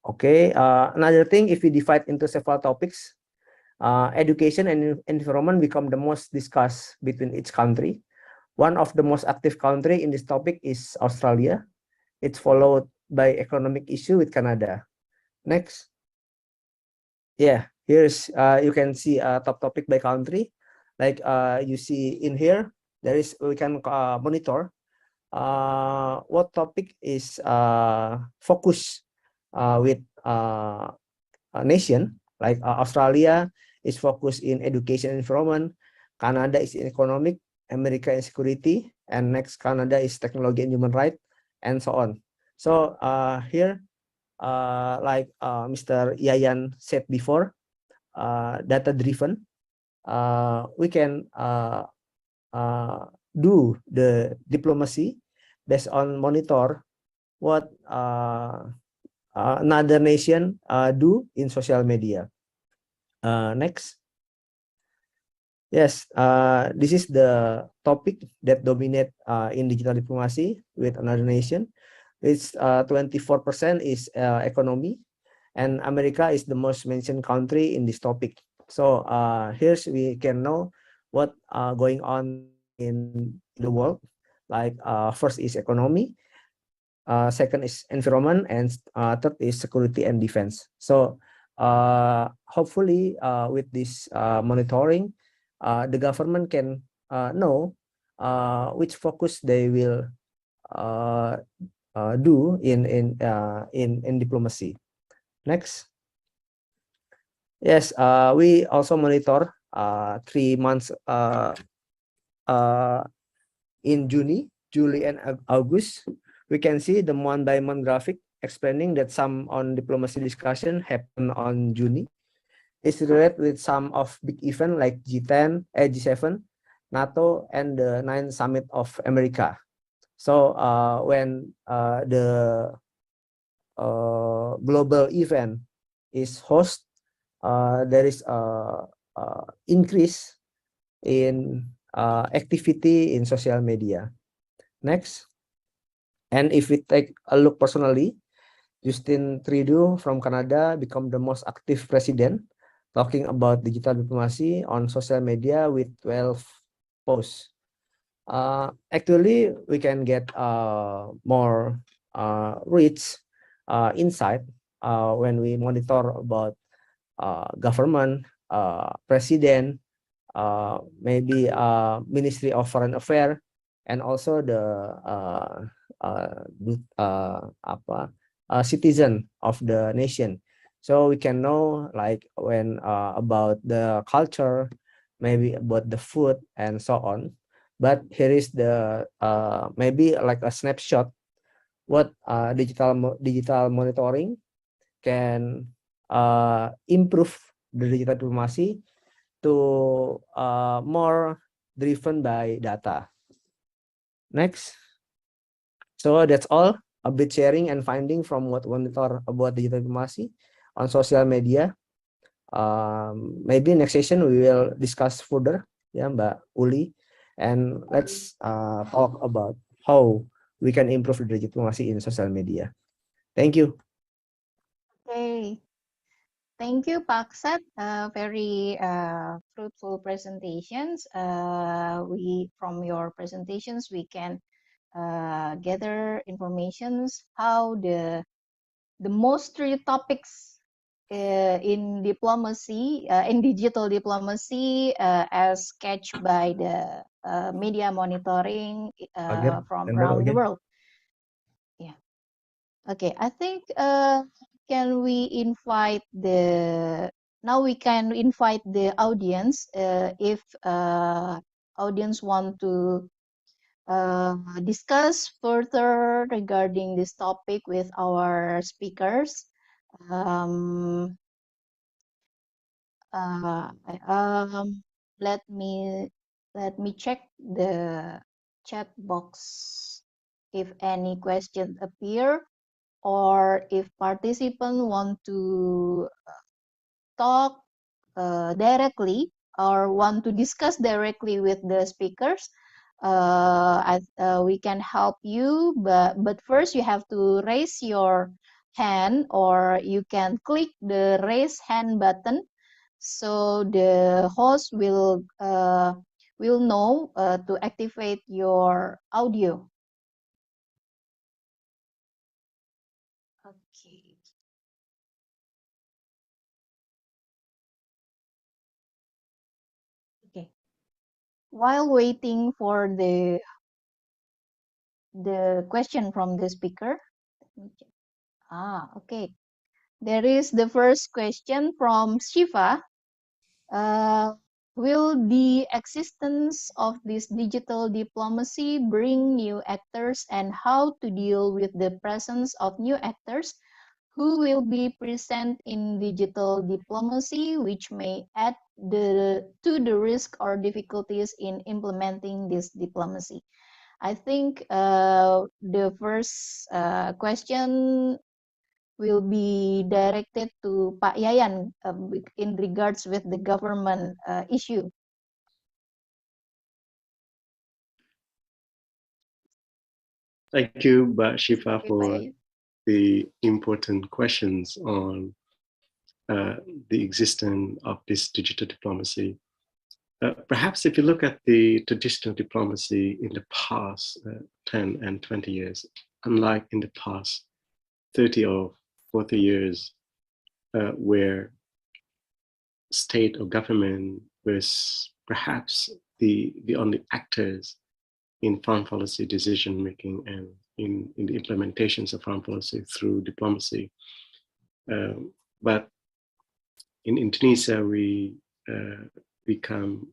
Okay. Another thing, if we divide into several topics, education and environment become the most discussed between each country. One of the most active country in this topic is Australia. It's followed by economic issue with Canada. Next. Yeah, here's you can see a top topic by country. Like you see in here, we can monitor what topic is focus with a nation. Like Australia is focused in education and environment, Canada is in economic, America in security, and next Canada is technology and human rights, and so on. So here, like Mr. Yayan said before, data driven, we can do the diplomacy based on monitor what another nation do in social media. Next. Yes, this is the topic that dominate in digital diplomacy with another nation. It's 24% is economy, and America is the most mentioned country in this topic. So here's we can know what going on in the world. Like first is economy, second is environment, and third is security and defense. So hopefully with this monitoring, the government can know which focus they will do in diplomacy. Next. Yes, we also monitor 3 months in June, July, and August. We can see the month-by-month graphic explaining that some on diplomacy discussion happen on June. It's related with some of big event like G10, G7, NATO, and the 9th Summit of America. So when the global event is host, there is increase in activity in social media. Next. And if we take a look personally, Justin Trudeau from Canada become the most active president talking about digital diplomacy on social media with 12 posts. Actually, we can get more rich insight when we monitor about government, president, maybe Ministry of Foreign Affairs, and also the citizen of the nation. So we can know like when about the culture, maybe about the food and so on. But here is the maybe like a snapshot what digital monitoring can improve the digital diplomacy to more driven by data. Next. So that's all, a bit sharing and finding from what monitor about digital diplomacy on social media. Maybe next session we will discuss further, yeah, Mbak Ully, and let's talk about how we can improve the digital diplomacy in social media. Thank you. Okay. Thank you, Pak Aqsath. Very fruitful presentations. From your presentations, we can gather informations how the most three topics in diplomacy, in digital diplomacy, as sketched by the media monitoring from around the world. Yeah. Okay, I think can we invite now we can invite the audience if audience want to discuss further regarding this topic with our speakers. Let me check the chat box if any questions appear, or if participants want to talk directly or want to discuss directly with the speakers, we can help you, but first you have to raise your hand, or you can click the raise hand button so the host will know to activate your audio. Okay. Okay. While waiting for the question from the speaker, let me check. Okay. There is the first question from Shiva. Will the existence of this digital diplomacy bring new actors, and how to deal with the presence of new actors who will be present in digital diplomacy, which may add to the risk or difficulties in implementing this diplomacy? I think the first question will be directed to Pak Yayan in regards with the government issue. Thank you, Shifa, for the important questions on the existence of this digital diplomacy. Perhaps if you look at the traditional diplomacy in the past 10 and 20 years, unlike in the past 30 or 40 years, where state or government was perhaps the only actors in foreign policy decision making and in the implementations of foreign policy through diplomacy. But in Indonesia, we become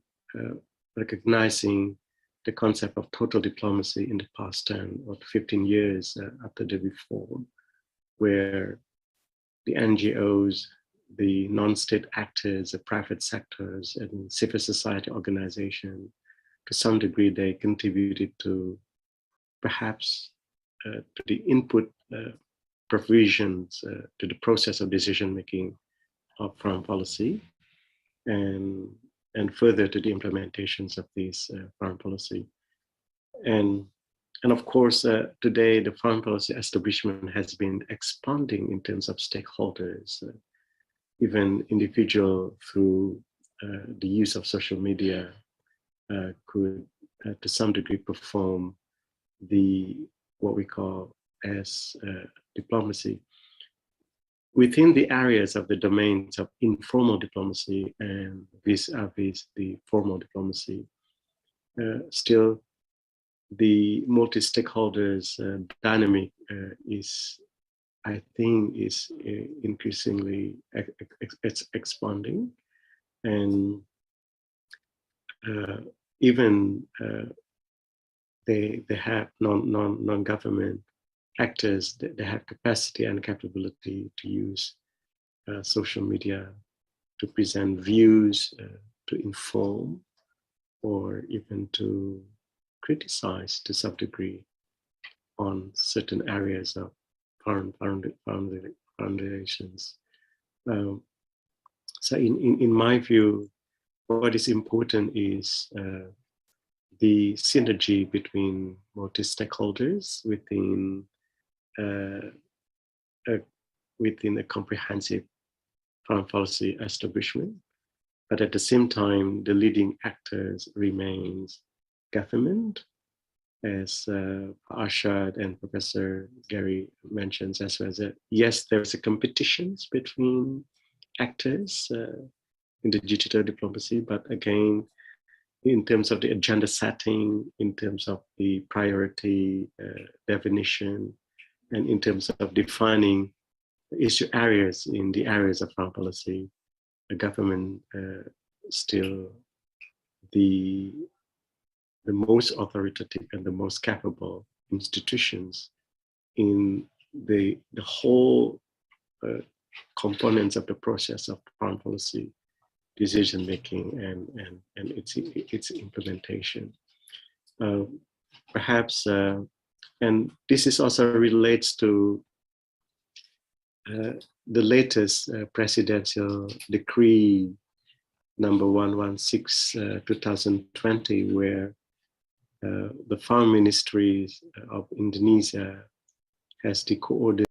recognizing the concept of total diplomacy in the past 10 or 15 years after the reform, where the NGOs, the non-state actors, the private sectors, and civil society organizations, to some degree, they contributed to perhaps to the input provisions to the process of decision-making of foreign policy, and further to the implementations of these foreign policy. And And of course, today the foreign policy establishment has been expanding in terms of stakeholders, even individual through the use of social media could, to some degree, perform what we call as diplomacy within the areas of the domains of informal diplomacy and vis-a-vis the formal diplomacy. Still, the multi-stakeholders dynamic is, I think, is increasingly expanding, and even they have non-government actors, they have capacity and capability to use social media to present views, to inform, or even to criticize to some degree on certain areas of foreign relations. So in my view, what is important is the synergy between multi-stakeholders within a comprehensive foreign policy establishment, but at the same time, the leading actors remains government, as Arshad and Professor Gary mentions, as well as yes, there's a competition between actors in the digital diplomacy, but again, in terms of the agenda setting, in terms of the priority definition, and in terms of defining issue areas in the areas of foreign policy, the government still the most authoritative and the most capable institutions in the whole components of the process of foreign policy decision making and its implementation. Perhaps, and this is also relates to the latest presidential decree number 116 2020, where the Foreign Ministry of Indonesia has the coordinate.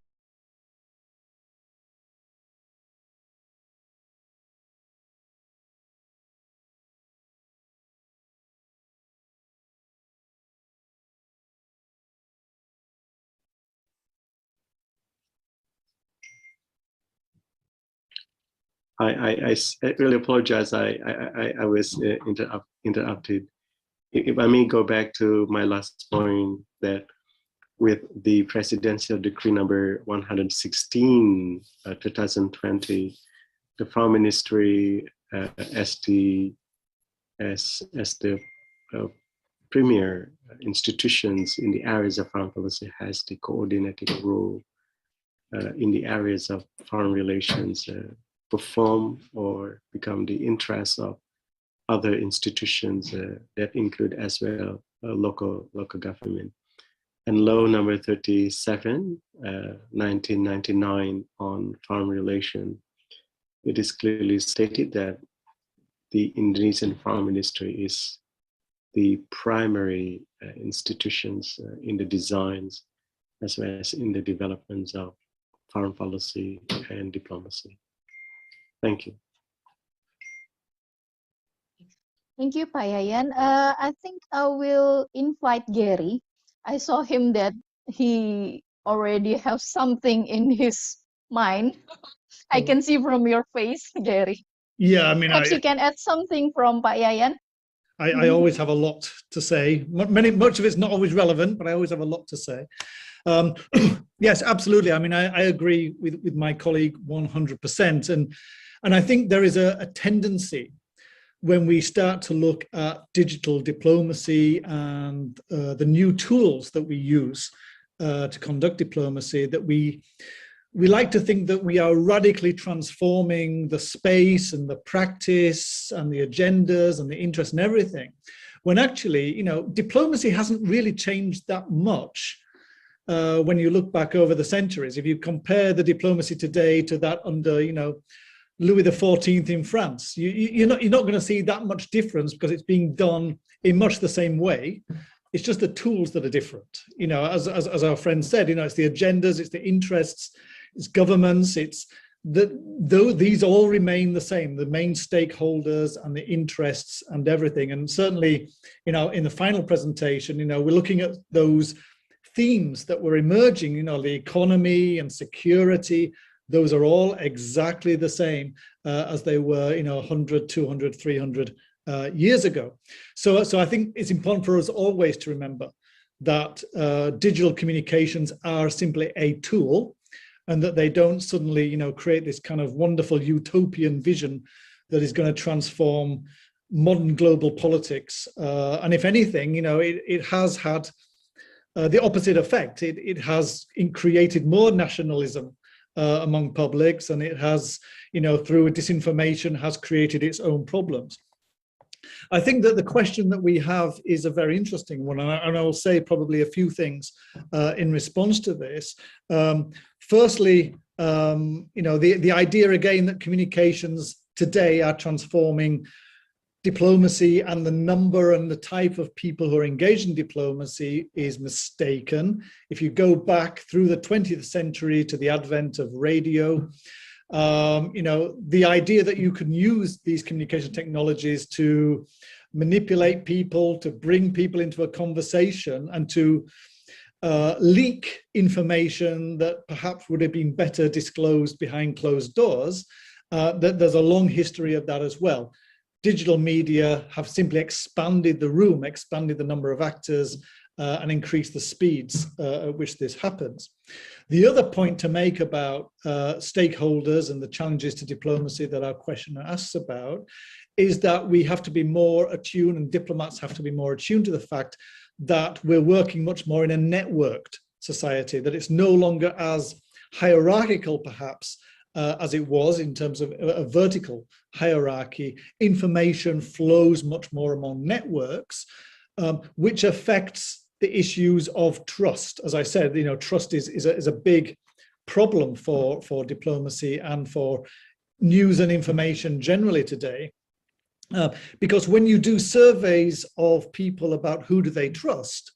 I really apologize. I was interrupted. If I may go back to my last point, that with the presidential decree number 116 2020, the Foreign Ministry as the premier institutions in the areas of foreign policy has the coordinating role in the areas of foreign relations, perform or become the interests of other institutions that include as well local government. And law number 37, 1999 on foreign relation, it is clearly stated that the Indonesian Foreign Ministry is the primary institutions in the designs as well as in the developments of foreign policy and diplomacy. Thank you. Thank you, Pak Yayan. I think I will invite Gary. I saw him that he already has something in his mind. I can see from your face, Gary. Yeah, I mean, perhaps you can add something from Pak Yayan. I always have a lot to say. Much of it's not always relevant, but I always have a lot to say. Yes, absolutely. I mean, I agree with my colleague 100%. And I think there is a tendency when we start to look at digital diplomacy and the new tools that we use to conduct diplomacy, that we like to think that we are radically transforming the space and the practice and the agendas and the interest and everything, when actually, you know, diplomacy hasn't really changed that much when you look back over the centuries. If you compare the diplomacy today to that under, you know, Louis XIV in France, you're not going to see that much difference, because it's being done in much the same way. It's just the tools that are different. You know, as our friend said, you know, it's the agendas, it's the interests, it's governments, it's though these all remain the same, the main stakeholders and the interests and everything. And certainly, you know, in the final presentation, you know, we're looking at those themes that were emerging, you know, the economy and security. Those are all exactly the same as they were, you know, 100, 200, 300 years ago. So I think it's important for us always to remember that digital communications are simply a tool, and that they don't suddenly, you know, create this kind of wonderful utopian vision that is going to transform modern global politics. And if anything, you know, it has had the opposite effect. It has created more nationalism among publics, and it has, you know, through disinformation, has created its own problems. I think that the question that we have is a very interesting one, and I will say probably a few things in response to this. Firstly, you know, the idea again that communications today are transforming diplomacy, and the number and the type of people who are engaged in diplomacy is mistaken. If you go back through the 20th century to the advent of radio, you know, the idea that you can use these communication technologies to manipulate people, to bring people into a conversation, and to leak information that perhaps would have been better disclosed behind closed doors, that there's a long history of that as well. Digital media have simply expanded the room, expanded the number of actors, and increased the speeds at which this happens. The other point to make about stakeholders and the challenges to diplomacy that our questioner asks about is that we have to be more attuned, and diplomats have to be more attuned to the fact that we're working much more in a networked society, that it's no longer as hierarchical perhaps as it was in terms of a vertical hierarchy. Information flows much more among networks, which affects the issues of trust. As I said, you know, trust is a big problem for diplomacy and for news and information generally today. Because when you do surveys of people about who do they trust,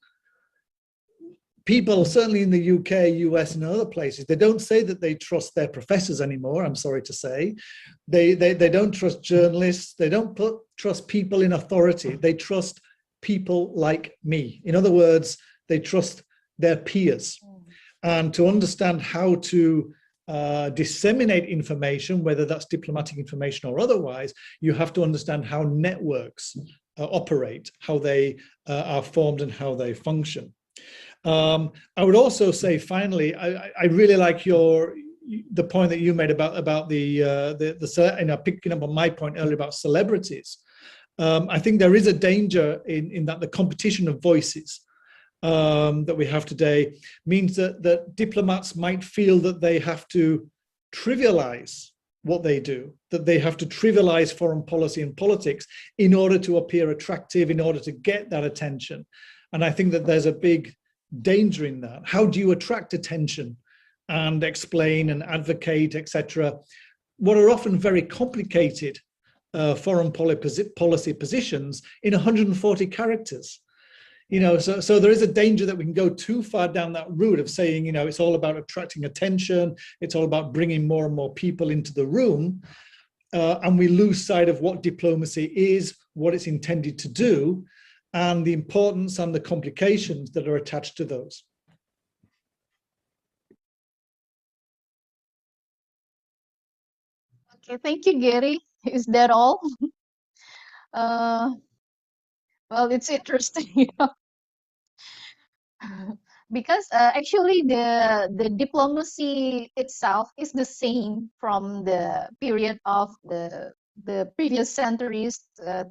people, certainly in the UK, US, and other places, they don't say that they trust their professors anymore, I'm sorry to say. They don't trust journalists. They don't trust people in authority. They trust people like me. In other words, they trust their peers. And to understand how to disseminate information, whether that's diplomatic information or otherwise, you have to understand how networks operate, how they are formed and how they function. I would also say, finally, I really like the point that you made about the you know, picking up on my point earlier about celebrities. I think there is a danger in that the competition of voices that we have today means that diplomats might feel that they have to trivialize what they do, that they have to trivialize foreign policy and politics in order to appear attractive, in order to get that attention. And I think that there's a big danger in that. How do you attract attention and explain and advocate, etc., what are often very complicated foreign policy positions in 140 characters? You know, so there is a danger that we can go too far down that route of saying, you know, it's all about attracting attention, it's all about bringing more and more people into the room, and we lose sight of what diplomacy is, what it's intended to do, and the importance and the complications that are attached to those. Okay, thank you, Gary. Is that all? Well, it's interesting, you know, because actually the diplomacy itself is the same from the period of the previous centuries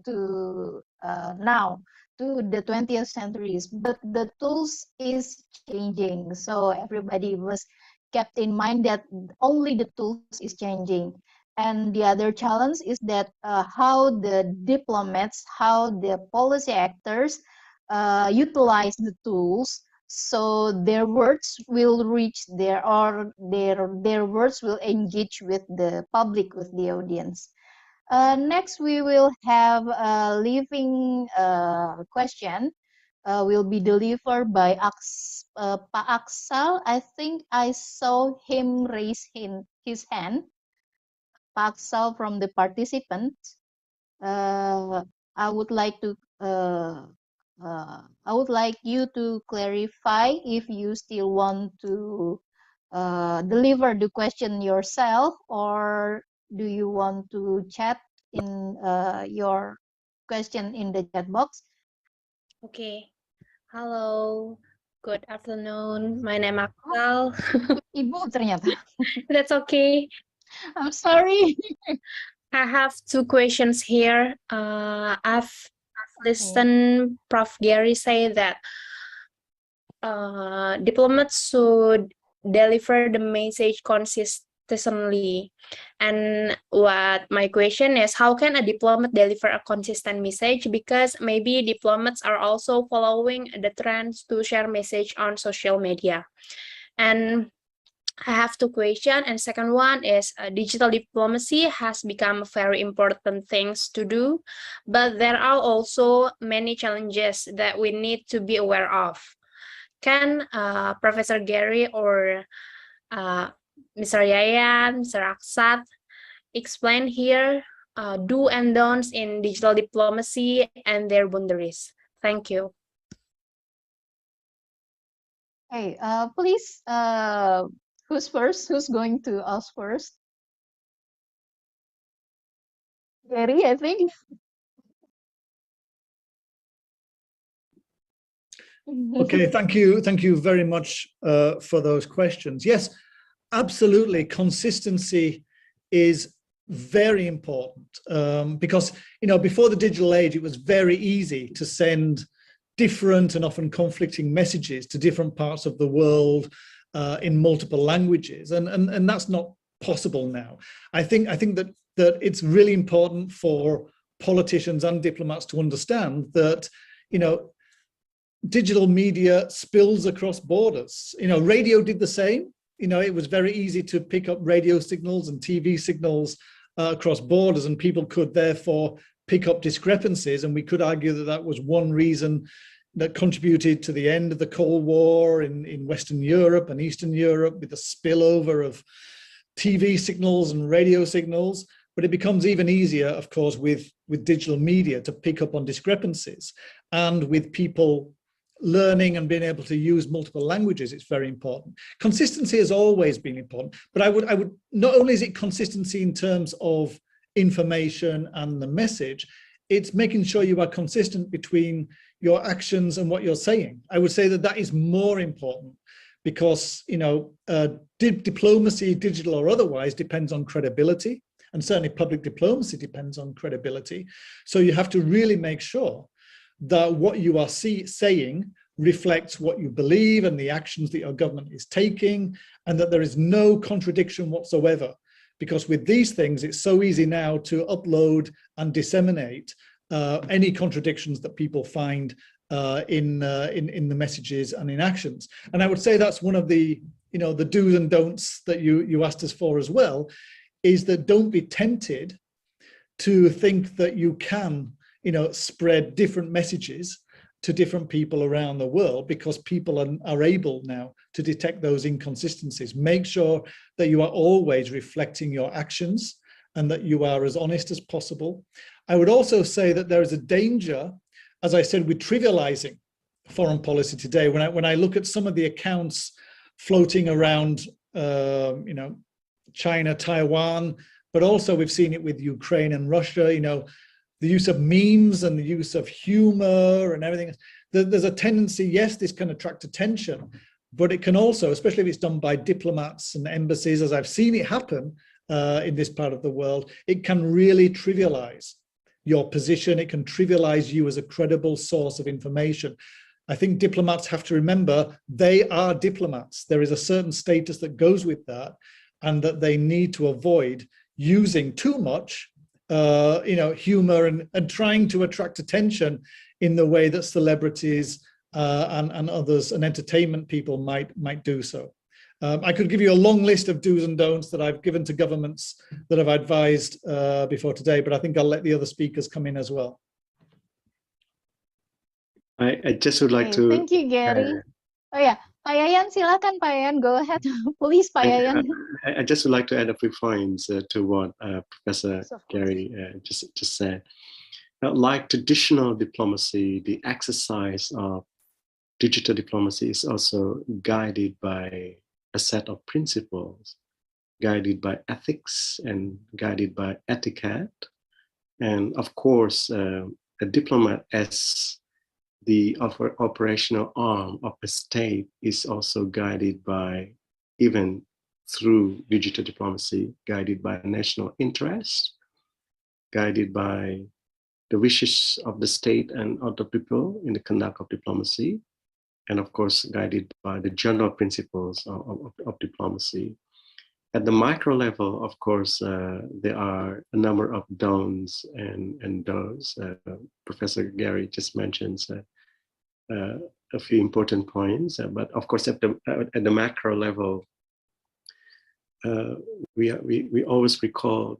to now, to the 20th centuries, but the tools is changing. So everybody was kept in mind that only the tools is changing. And the other challenge is that how the diplomats, how the policy actors utilize the tools, so their words will reach their words will engage with the public, with the audience. Next, we will have a living question will be delivered by Pak Aksal. I think I saw him raise his hand. Pak Aksal from the participants. I would like you to clarify if you still want to deliver the question yourself, or do you want to chat in your question in the chat box? Okay. Hello. Good afternoon. My name is Aksal. Ibu ternyata. That's okay. I'm sorry. I have two questions here. I've listened Prof. Gary say that diplomats should deliver the message consistently. And what my question is, how can a diplomat deliver a consistent message? Because maybe diplomats are also following the trends to share message on social media. And I have two questions, and second one is digital diplomacy has become a very important things to do, but there are also many challenges that we need to be aware of. Can Professor Gary or Mr. Yayan, Mr. Aqsath explain here do and don'ts in digital diplomacy and their boundaries? Thank you. Hey, please, who's first? Who's going to ask first? Gary, I think. Okay, thank you very much for those questions. Yes, absolutely. Consistency is very important because, you know, before the digital age, it was very easy to send different and often conflicting messages to different parts of the world in multiple languages, and that's not possible now. I think that it's really important for politicians and diplomats to understand that, you know, digital media spills across borders. You know, radio did the same. You know, it was very easy to pick up radio signals and TV signals across borders, and people could therefore pick up discrepancies. And we could argue that that was one reason that contributed to the end of the Cold War in Western Europe and Eastern Europe, with the spillover of TV signals and radio signals. But it becomes even easier, of course, with digital media to pick up on discrepancies. And with people learning and being able to use multiple languages, it's very important. Consistency has always been important, but I would not only is it consistency in terms of information and the message, it's making sure you are consistent between your actions and what you're saying. I would say that that is more important because, you know, diplomacy, digital or otherwise, depends on credibility, and certainly public diplomacy depends on credibility. So you have to really make sure that what you are saying reflects what you believe and the actions that your government is taking, and that there is no contradiction whatsoever. Because with these things, it's so easy now to upload and disseminate any contradictions that people find in the messages and in actions. And I would say that's one of the, you know, the do's and don'ts that you asked us for as well, is that don't be tempted to think that you can, you know, spread different messages to different people around the world, because people are able now to detect those inconsistencies. Make sure that you are always reflecting your actions and that you are as honest as possible. I would also say that there is a danger, as I said, with trivializing foreign policy today. When I look at some of the accounts floating around, you know, China, Taiwan, but also we've seen it with Ukraine and Russia, you know, the use of memes and the use of humor and everything. There's a tendency, yes, this can attract attention, but it can also, especially if it's done by diplomats and embassies, as I've seen it happen in this part of the world, it can really trivialize your position. It can trivialize you as a credible source of information. I think diplomats have to remember they are diplomats. There is a certain status that goes with that, and that they need to avoid using too much you know, humor and trying to attract attention in the way that celebrities and others and entertainment people might do so. I could give you a long list of do's and don'ts that I've given to governments that I've advised before today, but I think I'll let the other speakers come in as well. I just would like Okay, to. thank you, Gary. Oh ya, Pak Yayan, silakan Pak Yayan, go ahead, please Pak Yayan. I just would like to add a few points to what Professor Yes, of course. Gary just said. Like traditional diplomacy, the exercise of digital diplomacy is also guided by a set of principles, guided by ethics and guided by etiquette. And of course, a diplomat as the operational arm of a state is also guided by, even through digital diplomacy, guided by national interest, guided by the wishes of the state and other people in the conduct of diplomacy, and of course, guided by the general principles of diplomacy. At the micro level, of course, there are a number of don'ts and do's. Professor Gary just mentions a few important points, but of course, at the macro level, we always recall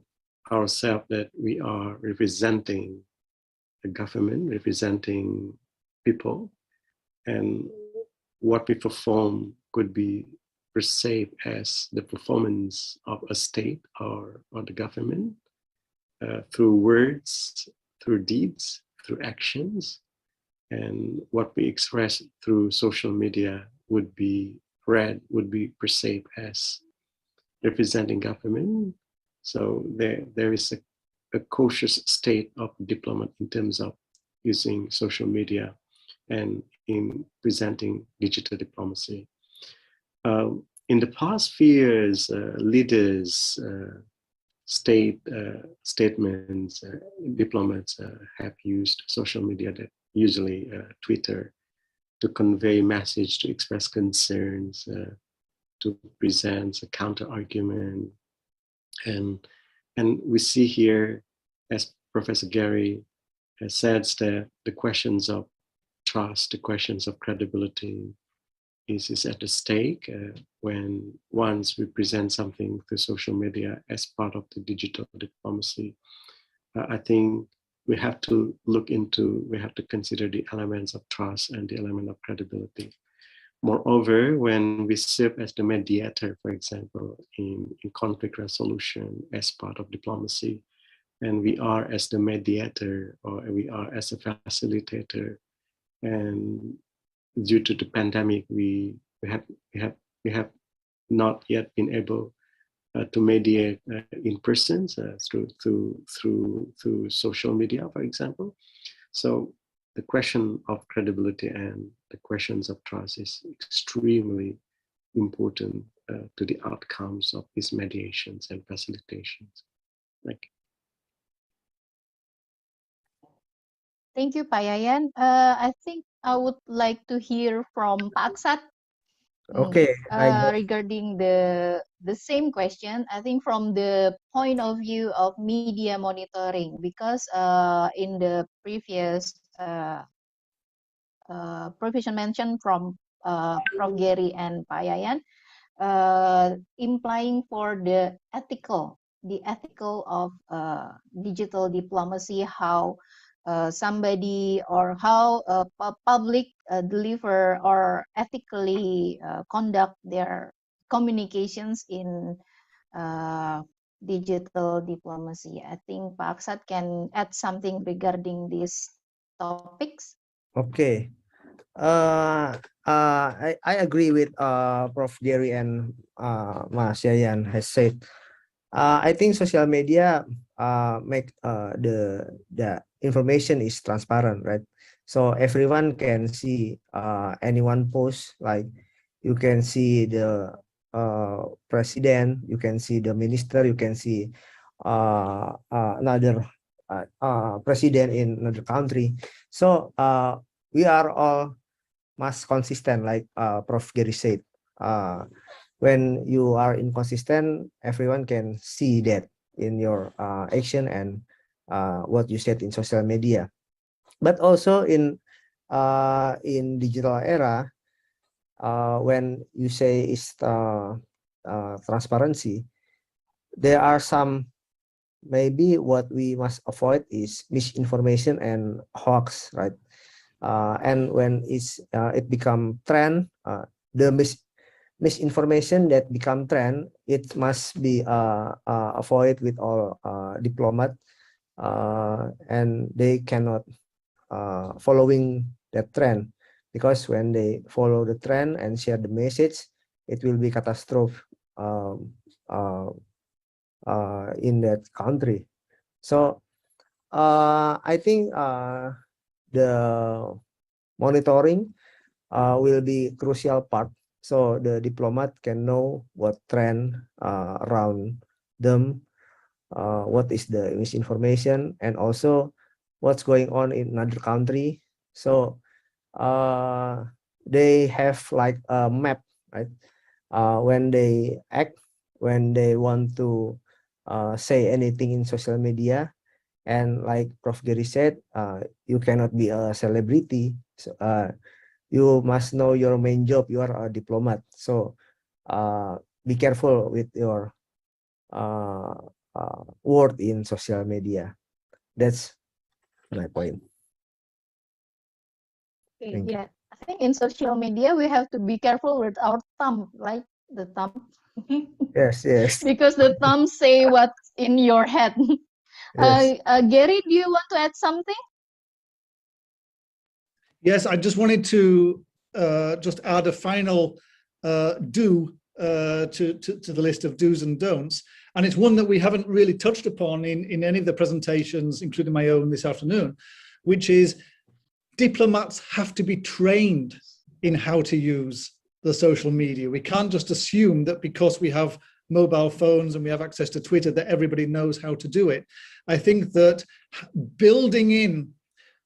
ourselves that we are representing the government, representing people, and what we perform could be perceived as the performance of a state or the government through words, through deeds, through actions. And what we express through social media would be perceived as representing government. So there is a cautious state of diplomat in terms of using social media and in presenting digital diplomacy. In the past few years, leaders, statements, diplomats have used social media, that usually Twitter, to convey message, to express concerns, to present a counter argument, and we see here, as Professor Gary has said, that the questions of trust, the questions of credibility is at the stake when once we present something through social media as part of the digital diplomacy. I think we have to consider the elements of trust and the element of credibility. Moreover, when we serve as the mediator, for example, in conflict resolution as part of diplomacy, and we are as the mediator or we are as a facilitator, and due to the pandemic, we have not yet been able to mediate in person through social media, for example. So the question of credibility and the questions of trust is extremely important to the outcomes of these mediations and facilitations. Thank you. Thank you, Pak Yayan. I think I would like to hear from Pak Aqsath. Okay, regarding the same question, I think from the point of view of media monitoring, because in the previous provision mentioned from Prof. Gary and Pak Yayan, implying for the ethical of digital diplomacy, how somebody or how public deliver or ethically conduct their communications in digital diplomacy. I think Pak Aqsath can add something regarding these topics. Okay. I agree with Prof. Gary and Mas Yayan has said. I think social media make the information is transparent, right? So everyone can see anyone post, like you can see the president, you can see the minister, you can see another president in another country. So we are all must consistent, like Prof. Gary said. When you are inconsistent, everyone can see that in your action and what you said in social media. But also in digital era, when you say is transparency, there are some, maybe what we must avoid is misinformation and hoax, right? And when it become trend, the misinformation that become trend, it must be avoided with all diplomat, and they cannot following that trend, because when they follow the trend and share the message, it will be catastrophe in that country. So I think the monitoring will be crucial part, so the diplomat can know what trend around them, what is the misinformation, and also what's going on in another country. So they have like a map, right? When they act, when they want to say anything in social media, and like Prof. Gary said, you cannot be a celebrity. So, you must know your main job. You are a diplomat. So be careful with your word in social media. That's my point. Okay, yeah, I think in social media we have to be careful with our thumb, right? The thumb. Yes. Because the thumb say what's in your head. Yes. Gary, do you want to add something? Yes, I just wanted to just add a final do to the list of do's and don'ts. And it's one that we haven't really touched upon in any of the presentations, including my own this afternoon, which is diplomats have to be trained in how to use the social media. We can't just assume that because we have mobile phones and we have access to Twitter that everybody knows how to do it. I think that building in,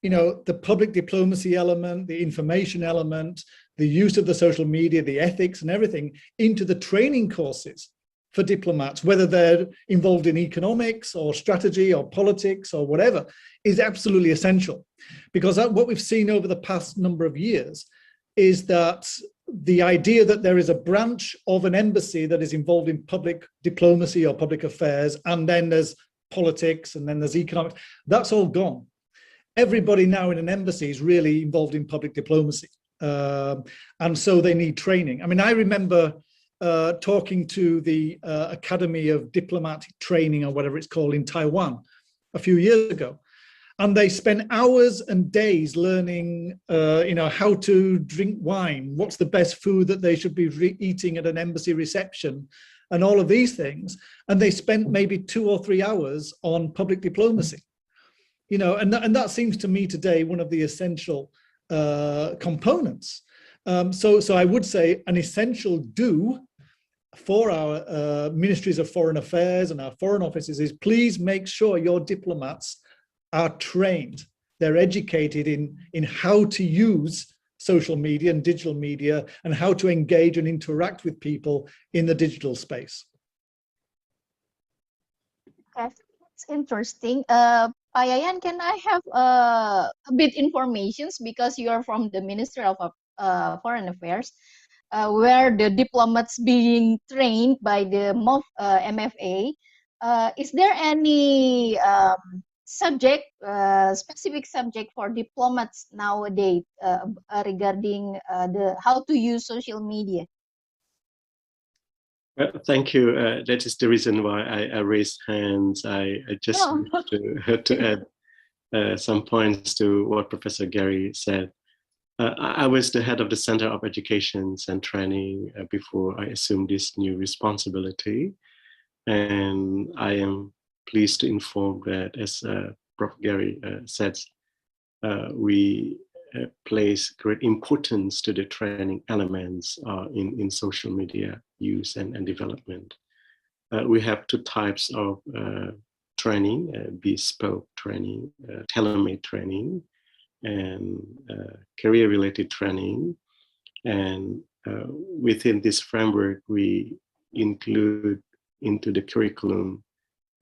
the public diplomacy element, the information element, the use of the social media, the ethics and everything into the training courses for diplomats, whether they're involved in economics or strategy or politics or whatever, is absolutely essential. Because what we've seen over the past number of years is that the idea that there is a branch of an embassy that is involved in public diplomacy or public affairs, and then there's politics, and then there's economics, that's all gone. Everybody now in an embassy is really involved in public diplomacy. And so they need training. I mean, I remember talking to the Academy of Diplomatic Training, or whatever it's called, in Taiwan a few years ago. And they spent hours and days learning, how to drink wine, what's the best food that they should be eating at an embassy reception, and all of these things. And they spent maybe 2 or 3 hours on public diplomacy. And that seems to me today one of the essential components. So I would say an essential do for our ministries of foreign affairs and our foreign offices is please make sure your diplomats are trained. They're educated in how to use social media and digital media and how to engage and interact with people in the digital space. Okay, it's interesting. Yayan, can I have a bit informations, because you are from the Ministry of Foreign Affairs, where the diplomats being trained by the MFA. Is there any subject, specific subject for diplomats nowadays regarding how to use social media? Thank you. That is the reason why I raised hands. I just want to add some points to what Professor Gary said. I was the head of the Center of Education and Training before I assumed this new responsibility. And I am pleased to inform that, as Prof. Gary said, we place great importance to the training elements in social media use and development. We have 2 types of training, bespoke training, tailor-made training, and career-related training. And within this framework, we include into the curriculum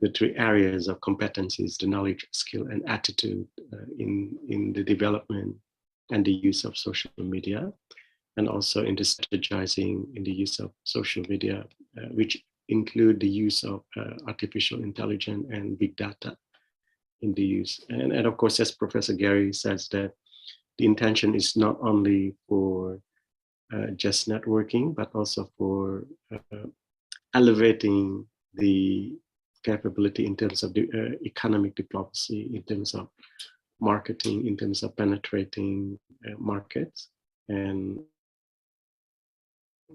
the 3 areas of competencies: the knowledge, skill, and attitude in the development and the use of social media, and also in the strategizing in the use of social media, which include the use of artificial intelligence and big data in the use. And of course, as Professor Gary says, that the intention is not only for just networking, but also for elevating the capability in terms of economic diplomacy, in terms of marketing, in terms of penetrating markets and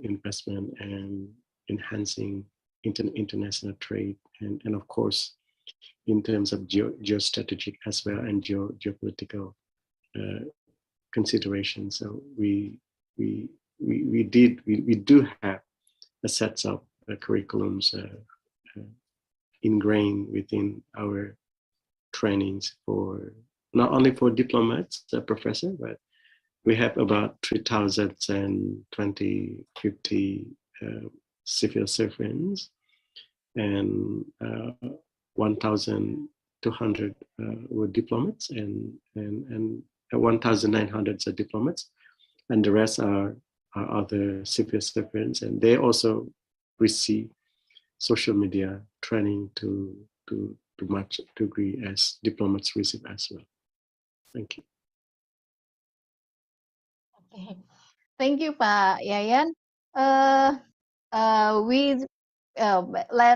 investment and enhancing international trade, and of course in terms of geostrategic as well and geopolitical considerations. So we do have a set of curriculums ingrained within our trainings for not only for diplomats, professor, but we have about 3,050 civil servants and 1,200 were diplomats and 1,900 are diplomats, and the rest are other civil servants, and they also receive social media training to much degree as diplomats receive as well. Thank you. Okay. Thank you, Pak Yayan.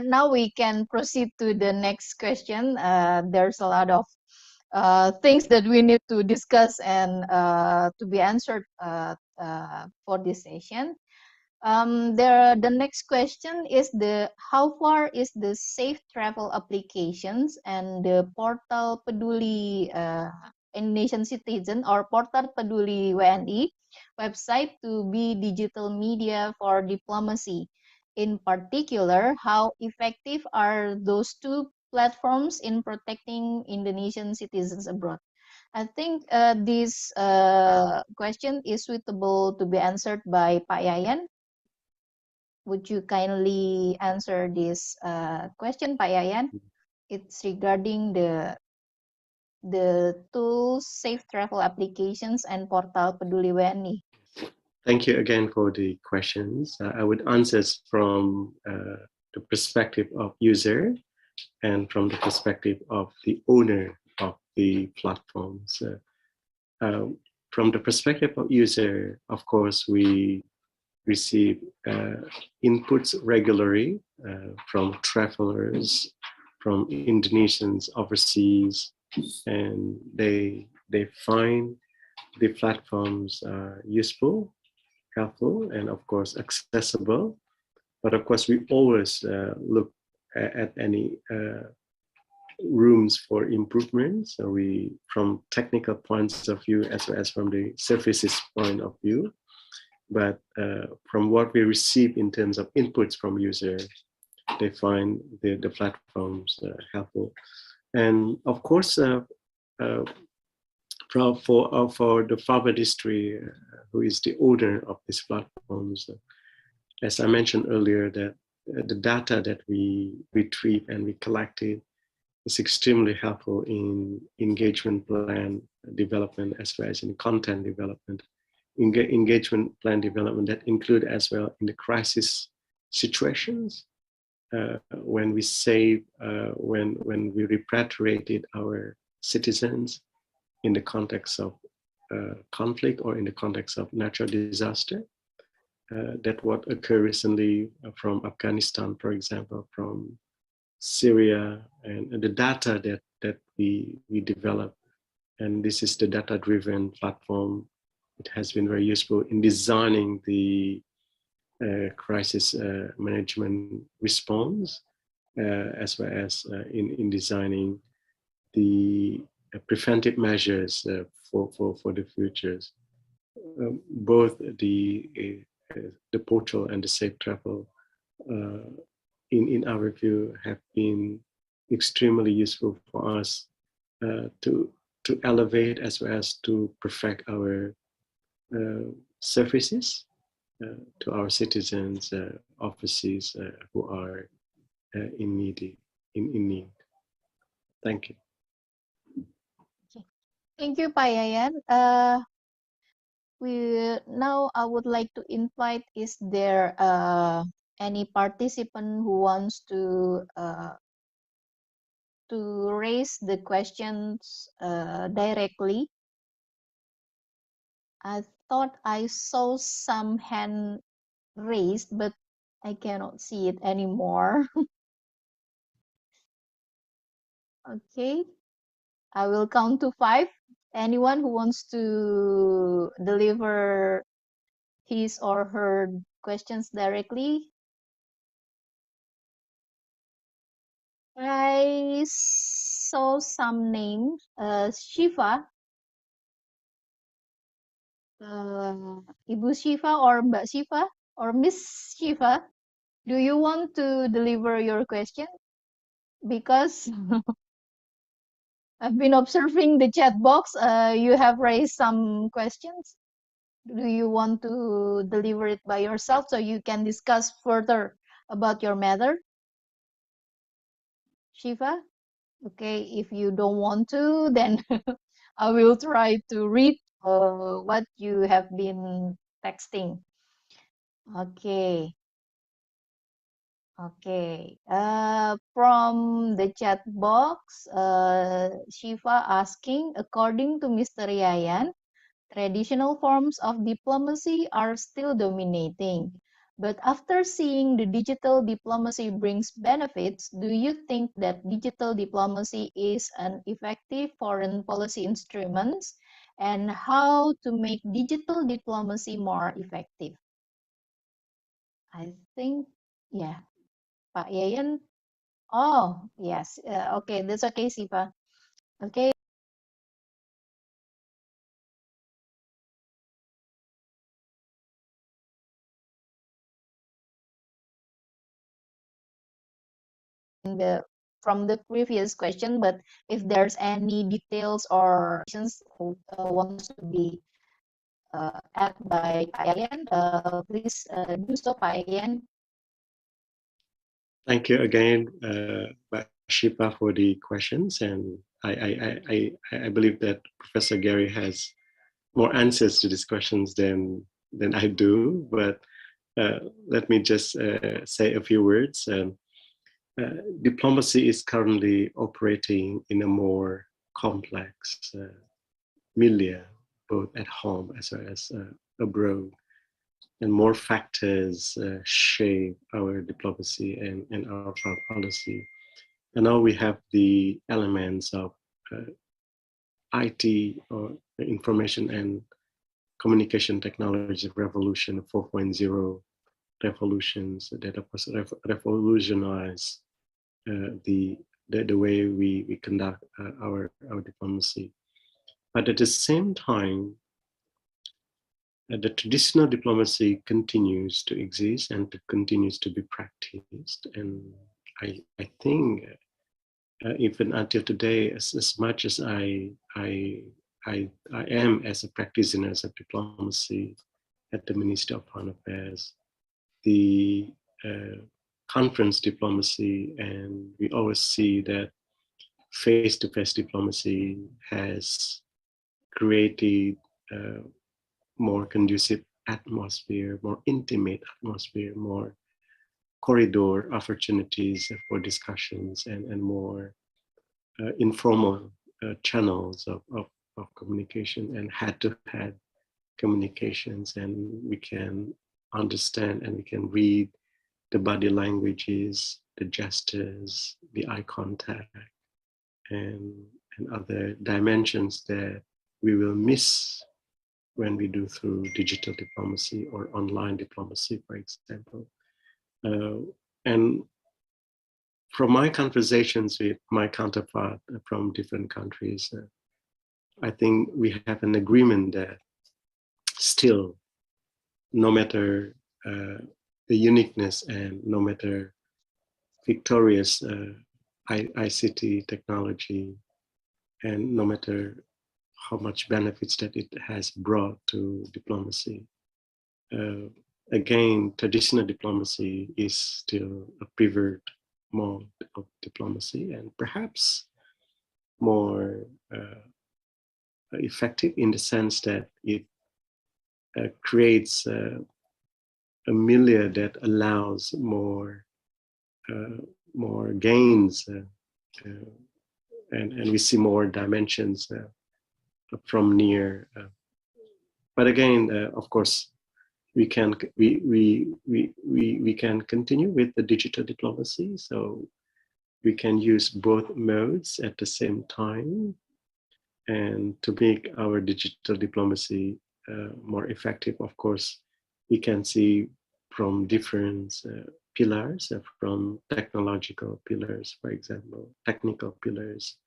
Now we can proceed to the next question. There's a lot of things that we need to discuss and to be answered for this session. The next question is how far is the safe travel applications and the portal Peduli Indonesian Citizen or portal Peduli WNI website to be digital media for diplomacy? In particular, how effective are those two platforms in protecting Indonesian citizens abroad? I think this question is suitable to be answered by Pak Yayan. Would you kindly answer this question, Pak Yayan? It's regarding the tools, safe travel applications, and portal Peduli WNI. Thank you again for the questions. I would answer from the perspective of user and from the perspective of the owner of the platforms. From the perspective of user, of course, we receive inputs regularly from travelers, from Indonesians overseas, and they find the platforms useful, helpful, and of course accessible. But of course, we always look at any rooms for improvement. So we, from technical points of view, as well as from the services point of view, but from what we receive in terms of inputs from users, they find the platforms helpful. And of course, for the Forward History, who is the owner of these platforms, as I mentioned earlier, that the data that we retrieve and we collected is extremely helpful in engagement plan development as well as in content development. Engagement plan development that include as well in the crisis situations when we save, when we repatriated our citizens in the context of conflict or in the context of natural disaster. That what occurred recently from Afghanistan, for example, from Syria, and the data that we developed, and this is the data-driven platform. It has been very useful in designing the crisis management response, as well as in designing the preventive measures for the futures. Both the portal and the safe travel, in our view, have been extremely useful for us to elevate as well as to perfect our services to our citizens, offices who are in need. Thank you. Thank you, Pak Yayan. Now I would like to invite, is there any participant who wants to raise the questions directly? I thought I saw some hand raised, but I cannot see it anymore. Okay, I will count to 5. Anyone who wants to deliver his or her questions directly? I saw some names. Shiva, Ibu Shiva or Mbak Shiva or Miss Shiva. Do you want to deliver your question? Because I've been observing the chat box. You have raised some questions. Do you want to deliver it by yourself so you can discuss further about your matter? Shiva? Okay, if you don't want to, then I will try to read what you have been texting. Okay. Okay. From the chat box, Shiva asking, according to Mr. Yayan, traditional forms of diplomacy are still dominating. But after seeing the digital diplomacy brings benefits, do you think that digital diplomacy is an effective foreign policy instrument? And how to make digital diplomacy more effective? I think, yeah, Pak Yayan. Oh, yes. Okay, that's okay, Siva. Okay. From the previous question, but if there's any details or questions wants to be added by Yayan, please do so, Yayan. Thank you again, Shiva, for the questions, and I believe that Professor Gary has more answers to these questions than I do. But let me just say a few words. Diplomacy is currently operating in a more complex milieu, both at home as well as abroad. And more factors shape our diplomacy and our foreign policy. And now we have the elements of IT, or information and communication technology revolution 4.0 revolutions that have revolutionized the way we conduct our diplomacy. But at the same time, the traditional diplomacy continues to exist and continues to be practiced. And I think even until today, as much as I am as a practitioner of diplomacy at the Ministry of Foreign Affairs, the conference diplomacy, and we always see that face-to-face diplomacy has created more conducive atmosphere, more intimate atmosphere, more corridor opportunities for discussions, and more informal channels of communication and head-to-head communications. And we can understand and we can read the body languages, the gestures, the eye contact, and other dimensions that we will miss when we do through digital diplomacy or online diplomacy, for example. And from my conversations with my counterpart from different countries, I think we have an agreement that still, no matter the uniqueness and no matter victorious ICT technology, and no matter how much benefits that it has brought to diplomacy, again, traditional diplomacy is still a preferred mode of diplomacy, and perhaps more effective in the sense that it creates a milieu that allows more gains, and we see more dimensions from near But again, of course, we can continue with the digital diplomacy. So we can use both modes at the same time, and to make our digital diplomacy more effective, of course, we can see from different pillars, from technological pillars, for example, technical pillars,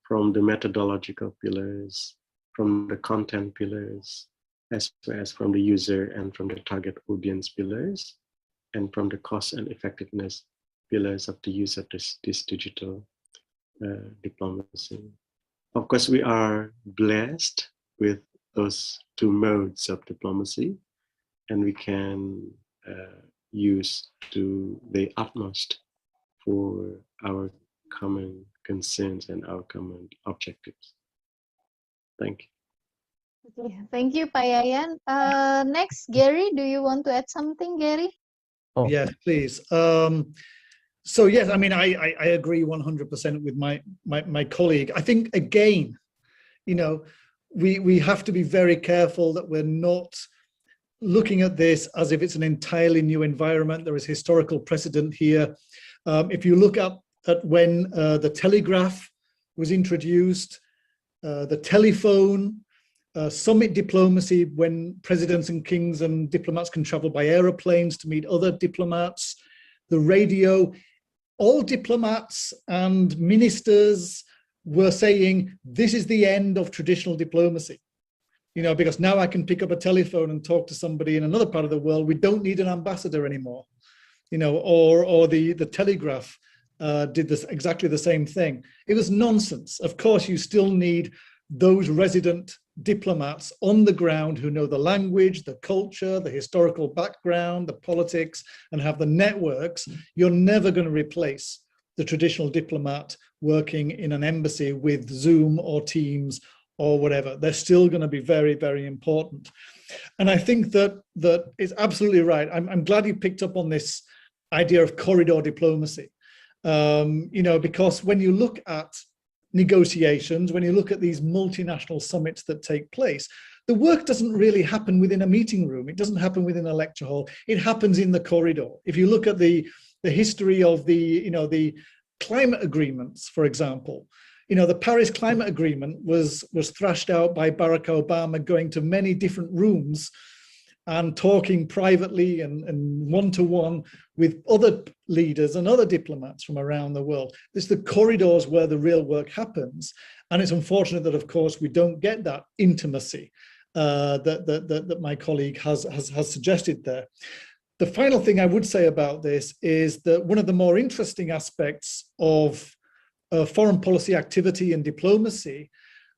from the methodological pillars, from the content pillars, as well as from the user and from the target audience pillars, and from the cost and effectiveness pillars of the use of this digital diplomacy. Of course, we are blessed with those two modes of diplomacy, and we can use to the utmost for our common concerns and our common objectives. Thank you. Okay, thank you, Pak Yayan. Next, Gary, do you want to add something, Gary? Oh, Yes, please. So yes, I mean, I agree 100% with my colleague. I think, again, you know, we have to be very careful that we're not looking at this as if it's an entirely new environment. There is historical precedent here. If you look at when the telegraph was introduced, the telephone, summit diplomacy, when presidents and kings and diplomats can travel by aeroplanes to meet other diplomats, the radio, all diplomats and ministers were saying, this is the end of traditional diplomacy. You know, because now I can pick up a telephone and talk to somebody in another part of the world. We don't need an ambassador anymore, you know, or the telegraph did this exactly the same thing. It was nonsense. Of course, you still need those resident diplomats on the ground who know the language, the culture, the historical background, the politics, and have the networks. You're never going to replace the traditional diplomat working in an embassy with Zoom or Teams or whatever. They're still going to be very, very important. And I think that is absolutely right. I'm glad you picked up on this idea of corridor diplomacy. You know, because when you look at negotiations, when you look at these multinational summits that take place, the work doesn't really happen within a meeting room. It doesn't happen within a lecture hall. It happens in the corridor. If you look at the history of the climate agreements, for example, you know, the Paris Climate Agreement was thrashed out by Barack Obama going to many different rooms and talking privately and one-to-one with other leaders and other diplomats from around the world. It's the corridors where the real work happens. And it's unfortunate that, of course, we don't get that intimacy that my colleague has suggested there. The final thing I would say about this is that one of the more interesting aspects of foreign policy activity and diplomacy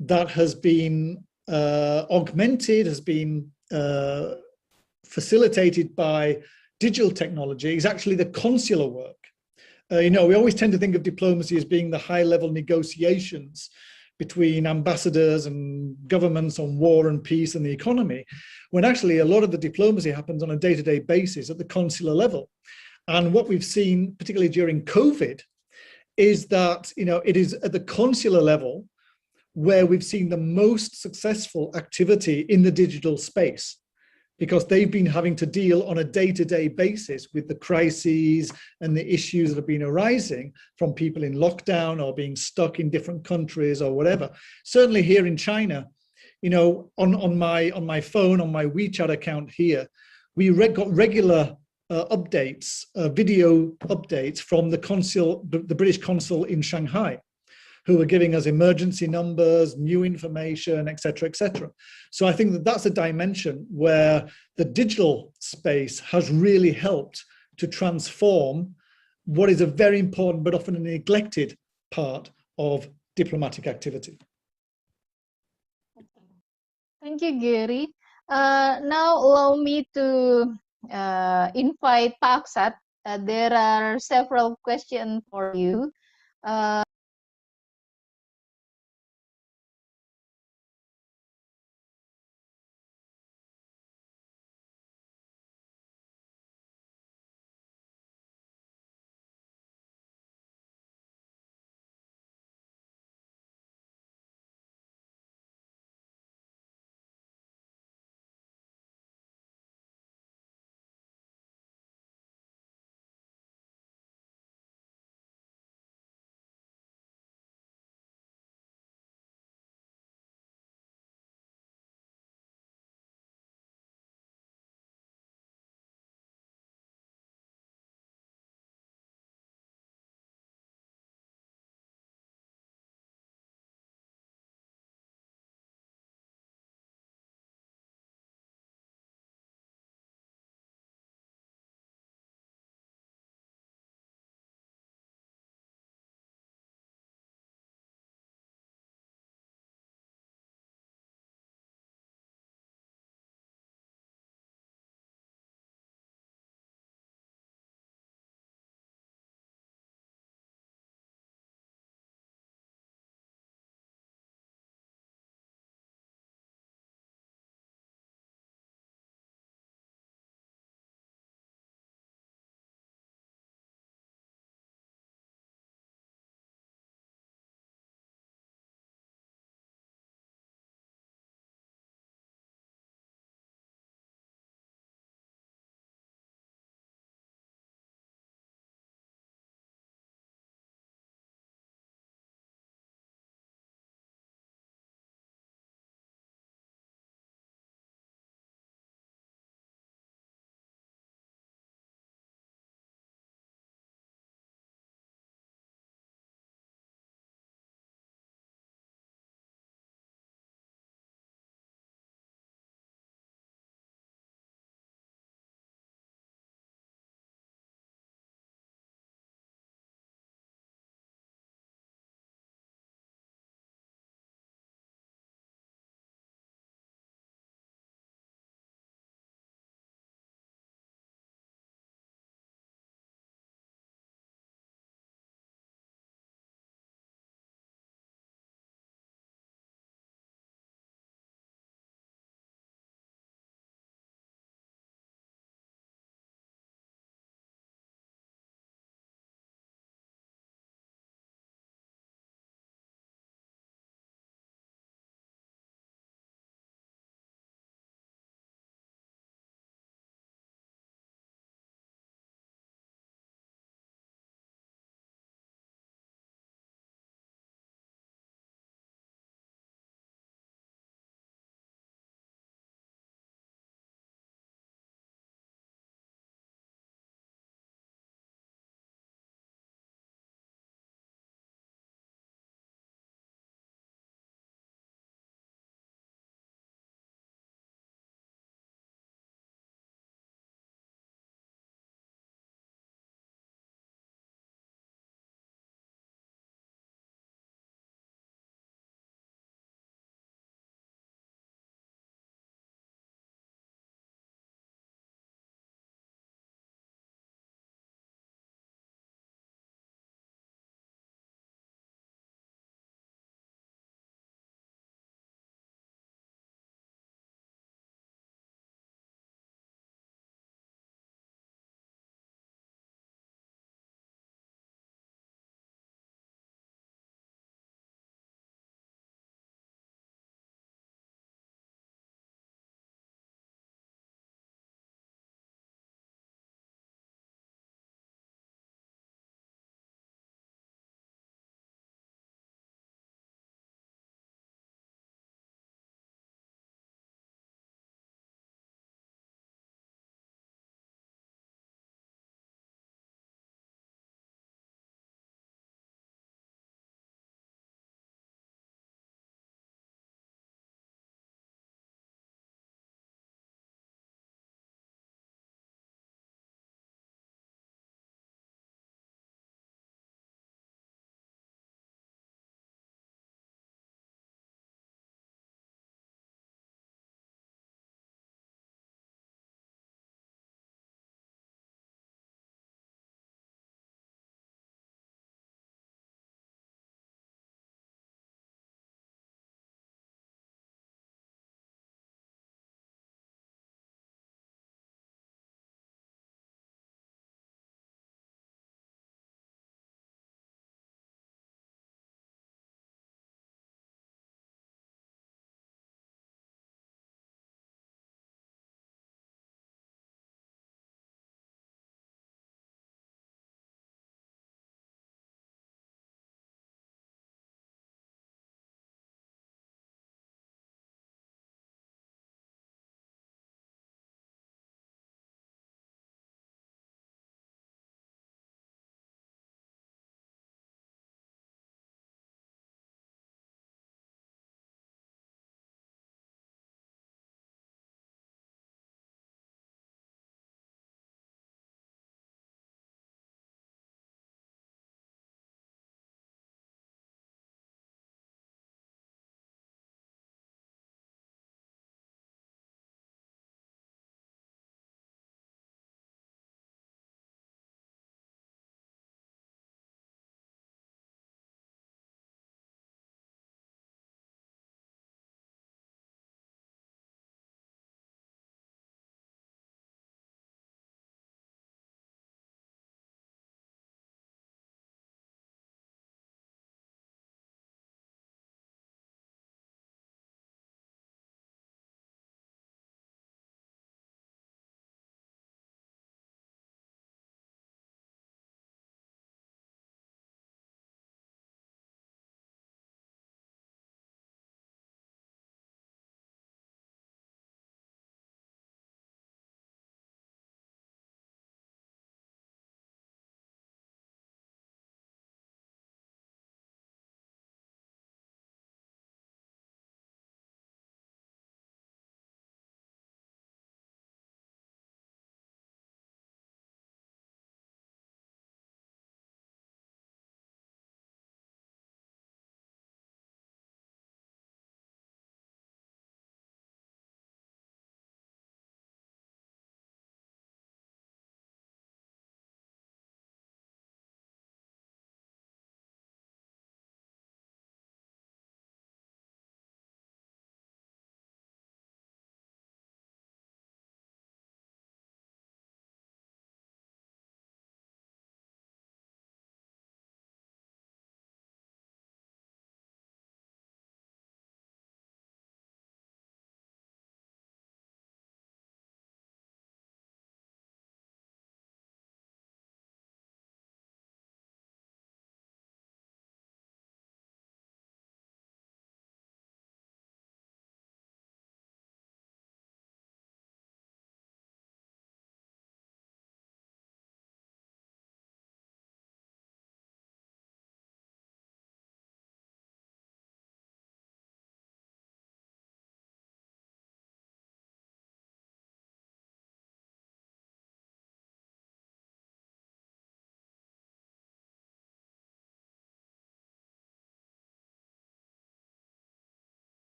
that has been augmented, has been facilitated by digital technology is actually the consular work. You know, we always tend to think of diplomacy as being the high-level negotiations between ambassadors and governments on war and peace and the economy, when actually a lot of the diplomacy happens on a day-to-day basis at the consular level. And what we've seen, particularly during COVID, is that, you know, it is at the consular level where we've seen the most successful activity in the digital space, because they've been having to deal on a day-to-day basis with the crises and the issues that have been arising from people in lockdown or being stuck in different countries or whatever. Certainly here in China, you know, on my phone, on my WeChat account here, we got regular updates, video updates from the British consul in Shanghai, who are giving us emergency numbers, new information, et cetera, et cetera. So I think that that's a dimension where the digital space has really helped to transform what is a very important but often a neglected part of diplomatic activity. Thank you, Gary. Now allow me to invite Pak Aqsath. There are several questions for you.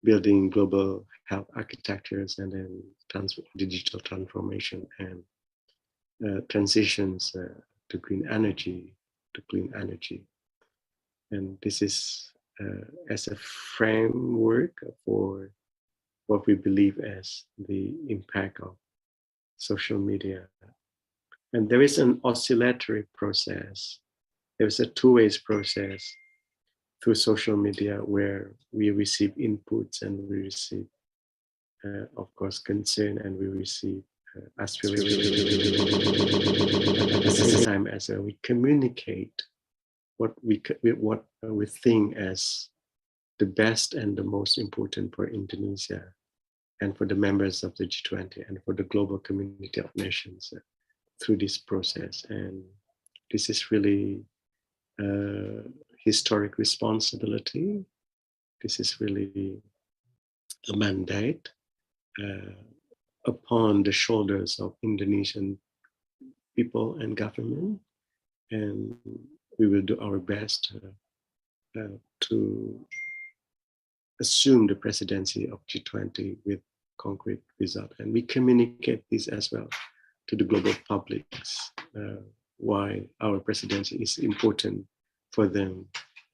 building global health architectures, and then digital transformation and transitions to clean energy, And this is as a framework for what we believe as the impact of social media. And there is an oscillatory process. There's a two-way process through social media where we receive inputs and we receive, of course, concern, and we receive aspirations. At the same time, as we communicate what we think as the best and the most important for Indonesia and for the members of the G20 and for the global community of nations through this process. And this is really historic responsibility. This is really a mandate upon the shoulders of Indonesian people and government, and we will do our best to assume the presidency of G20 with concrete result. And we communicate this as well to the global publics, why our presidency is important for them,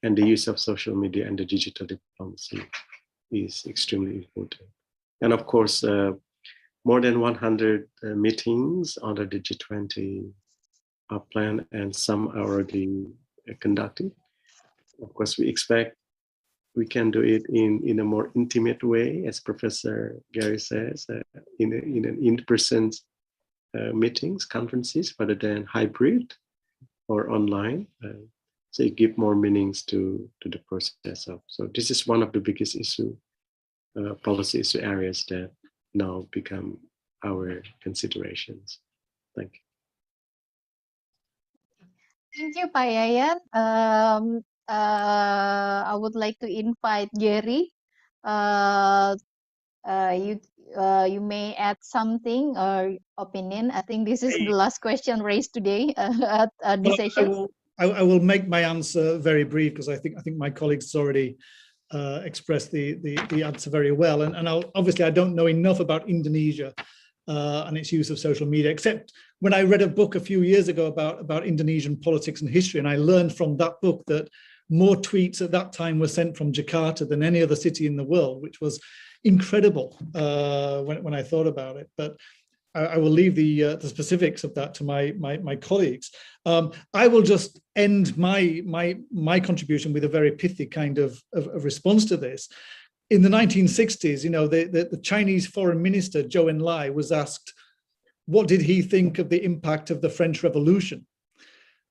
and the use of social media and the digital diplomacy is extremely important. And of course, more than 100 meetings under the G20 are planned, and some are already conducted. Of course, we expect we can do it in a more intimate way, as Professor Gary says, in an in-person meetings, conferences, rather than hybrid or online. So it gives more meanings to the process of. So this is one of the biggest policy issue areas that now become our considerations. Thank you. Thank you, Pak Yayan. I would like to invite Gary. You may add something or opinion. I think this is the last question raised today at this session. I will make my answer very brief because I think my colleagues already expressed the answer very well. And obviously I don't know enough about Indonesia and its use of social media, except when I read a book a few years ago about Indonesian politics and history, and I learned from that book that more tweets at that time were sent from Jakarta than any other city in the world, which was incredible when I thought about it. But I will leave the specifics of that to my colleagues. I will just end my contribution with a very pithy kind of response to this. In the 1960s, you know, the Chinese foreign minister, Zhou Enlai, was asked, what did he think of the impact of the French Revolution?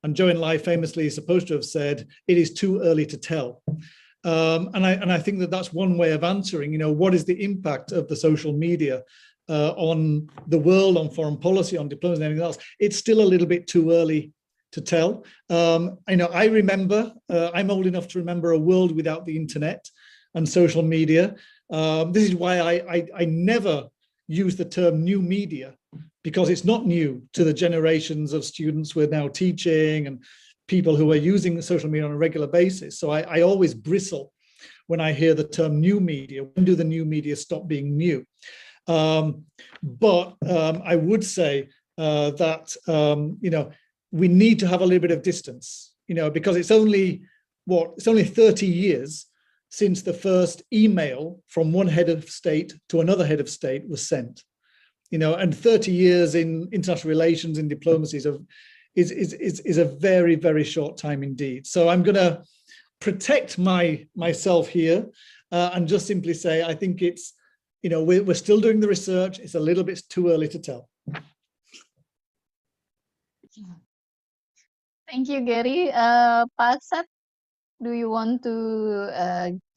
And Zhou Enlai famously is supposed to have said, it is too early to tell. And I think that that's one way of answering, you know, what is the impact of the social media on the world, on foreign policy, on diplomacy, and everything else. It's still a little bit too early to tell. You know, I remember, I'm old enough to remember a world without the internet and social media. This is why I never use the term new media, because it's not new to the generations of students we're now teaching and people who are using social media on a regular basis. So I always bristle when I hear the term new media. When do the new media stop being new? But I would say that, you know, we need to have a little bit of distance, you know, because it's only 30 years since the first email from one head of state to another head of state was sent, you know, and 30 years in international relations and diplomacy is a very, very short time indeed. So I'm going to protect myself here and just simply say, I think it's, you know, we're still doing the research. It's a little bit too early to tell. Thank you, Gary. Pak Aqsath, do you want to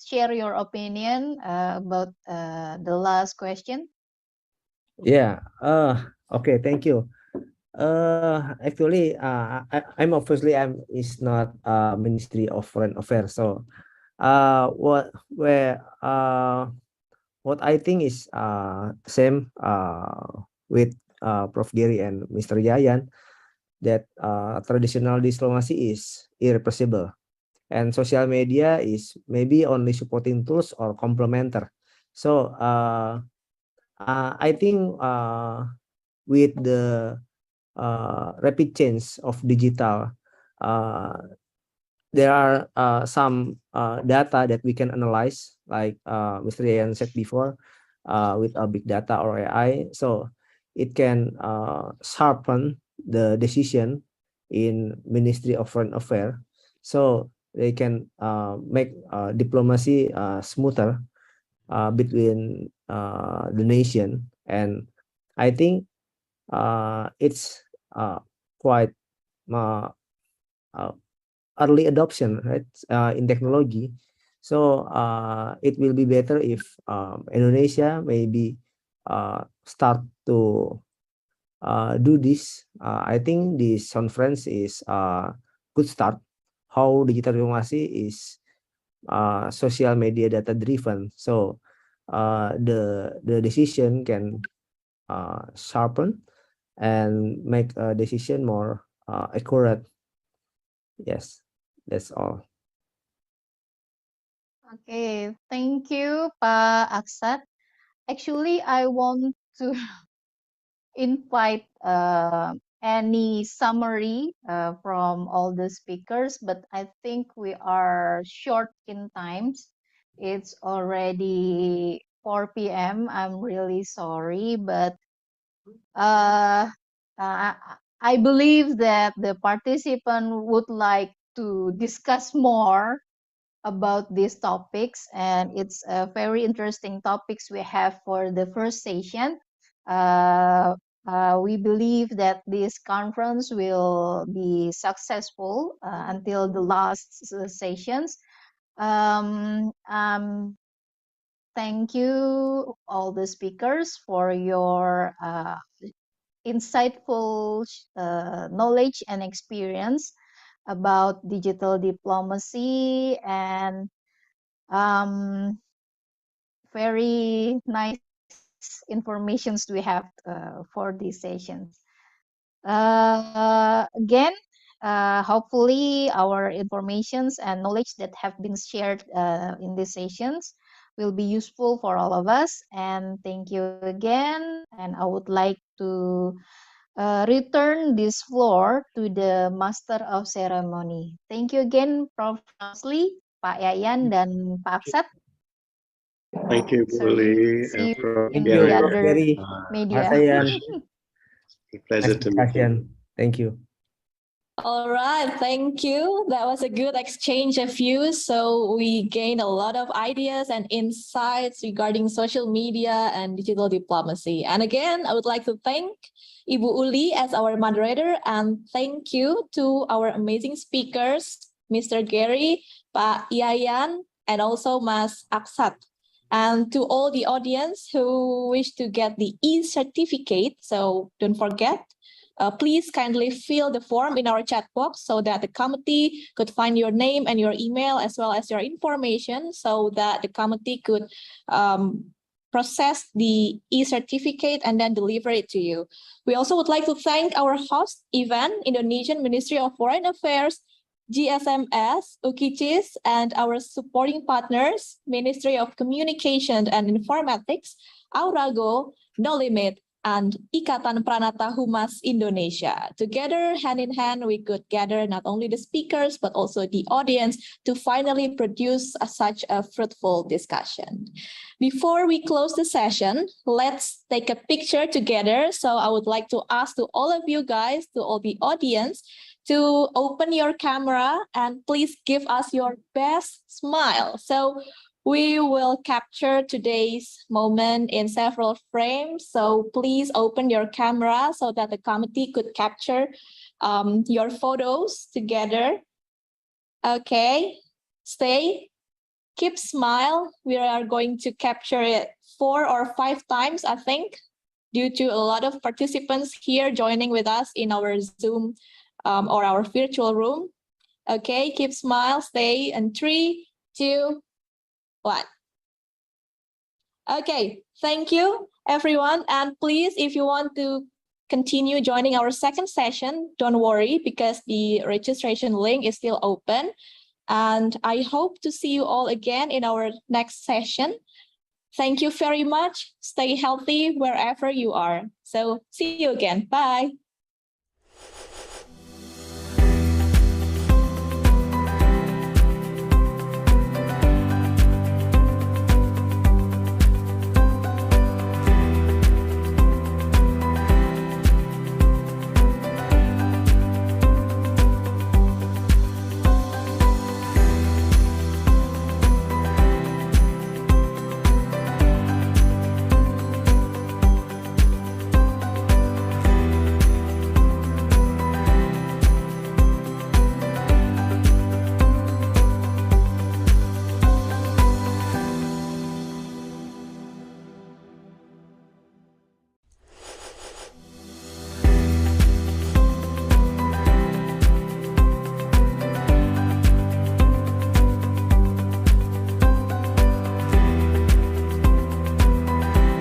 share your opinion about the last question? Yeah. Okay. Thank you. Actually, I'm obviously is not Ministry of Foreign Affairs. So, what I think is same with Prof. Gary and Mr. Yayan, that traditional diplomacy is irreplaceable, and social media is maybe only supporting tools or complementary. So I think with the rapid change of digital, there are some data that we can analyze, like Mr. Yayan said before, with a big data or AI. So it can sharpen the decision in Ministry of Foreign Affairs. So they can make diplomacy smoother between the nation. And I think it's quite early adoption, right, in technology. So it will be better if Indonesia maybe start to do this. I think this conference is a good start. How digital diplomacy is social media data driven. So the decision can sharpen and make a decision more accurate. Yes, that's all. Okay, thank you, Pak Aqsath. Actually, I want to invite any summary from all the speakers, but I think we are short in times. It's already 4 p.m. I'm really sorry, but uh, I believe that the participant would like to discuss more about these topics, and it's very interesting topics we have for the first session. We believe that this conference will be successful until the last sessions. Thank you all the speakers for your insightful knowledge and experience about digital diplomacy, and very nice informations we have for these sessions. Again, hopefully our informations and knowledge that have been shared in these sessions will be useful for all of us. And thank you again. And I would like to return this floor to the Master of Ceremony. Thank you again, Prof. Rawnsley, Pak Yayan, dan Pak Aqsath. Thank you, Ully, See you Prof. in you, the Yayan. other media. A pleasure to meet you. Thank you. All right, thank you. That was a good exchange of views. So we gained a lot of ideas and insights regarding social media and digital diplomacy. And again, I would like to thank Ibu Ully as our moderator, and thank you to our amazing speakers, Mr. Gary, Pak Yayan, and also Mas Aqsath. And to all the audience who wish to get the e-certificate, so don't forget, please kindly fill the form in our chat box so that the committee could find your name and your email as well as your information, so that the committee could process the e-certificate and then deliver it to you. We also would like to thank our host event, Indonesian Ministry of Foreign Affairs, GSMS, UKICIS, and our supporting partners, Ministry of Communication and Informatics, Aurago, NoLimit, and Ikatan Pranata Humas Indonesia. Together, hand in hand, we could gather not only the speakers, but also the audience to finally produce such a fruitful discussion. Before we close the session, let's take a picture together. So I would like to ask to all of you guys, to all the audience, to open your camera and please give us your best smile. So we will capture today's moment in several frames. So please open your camera so that the committee could capture your photos together. Okay, keep smile. We are going to capture it 4 or 5 times, I think, due to a lot of participants here joining with us in our Zoom or our virtual room. Okay, keep smile, stay, and 3, 2, 1. Okay, thank you, everyone. And please, if you want to continue joining our second session, don't worry, because the registration link is still open. And I hope to see you all again in our next session. Thank you very much. Stay healthy wherever you are. So see you again. Bye.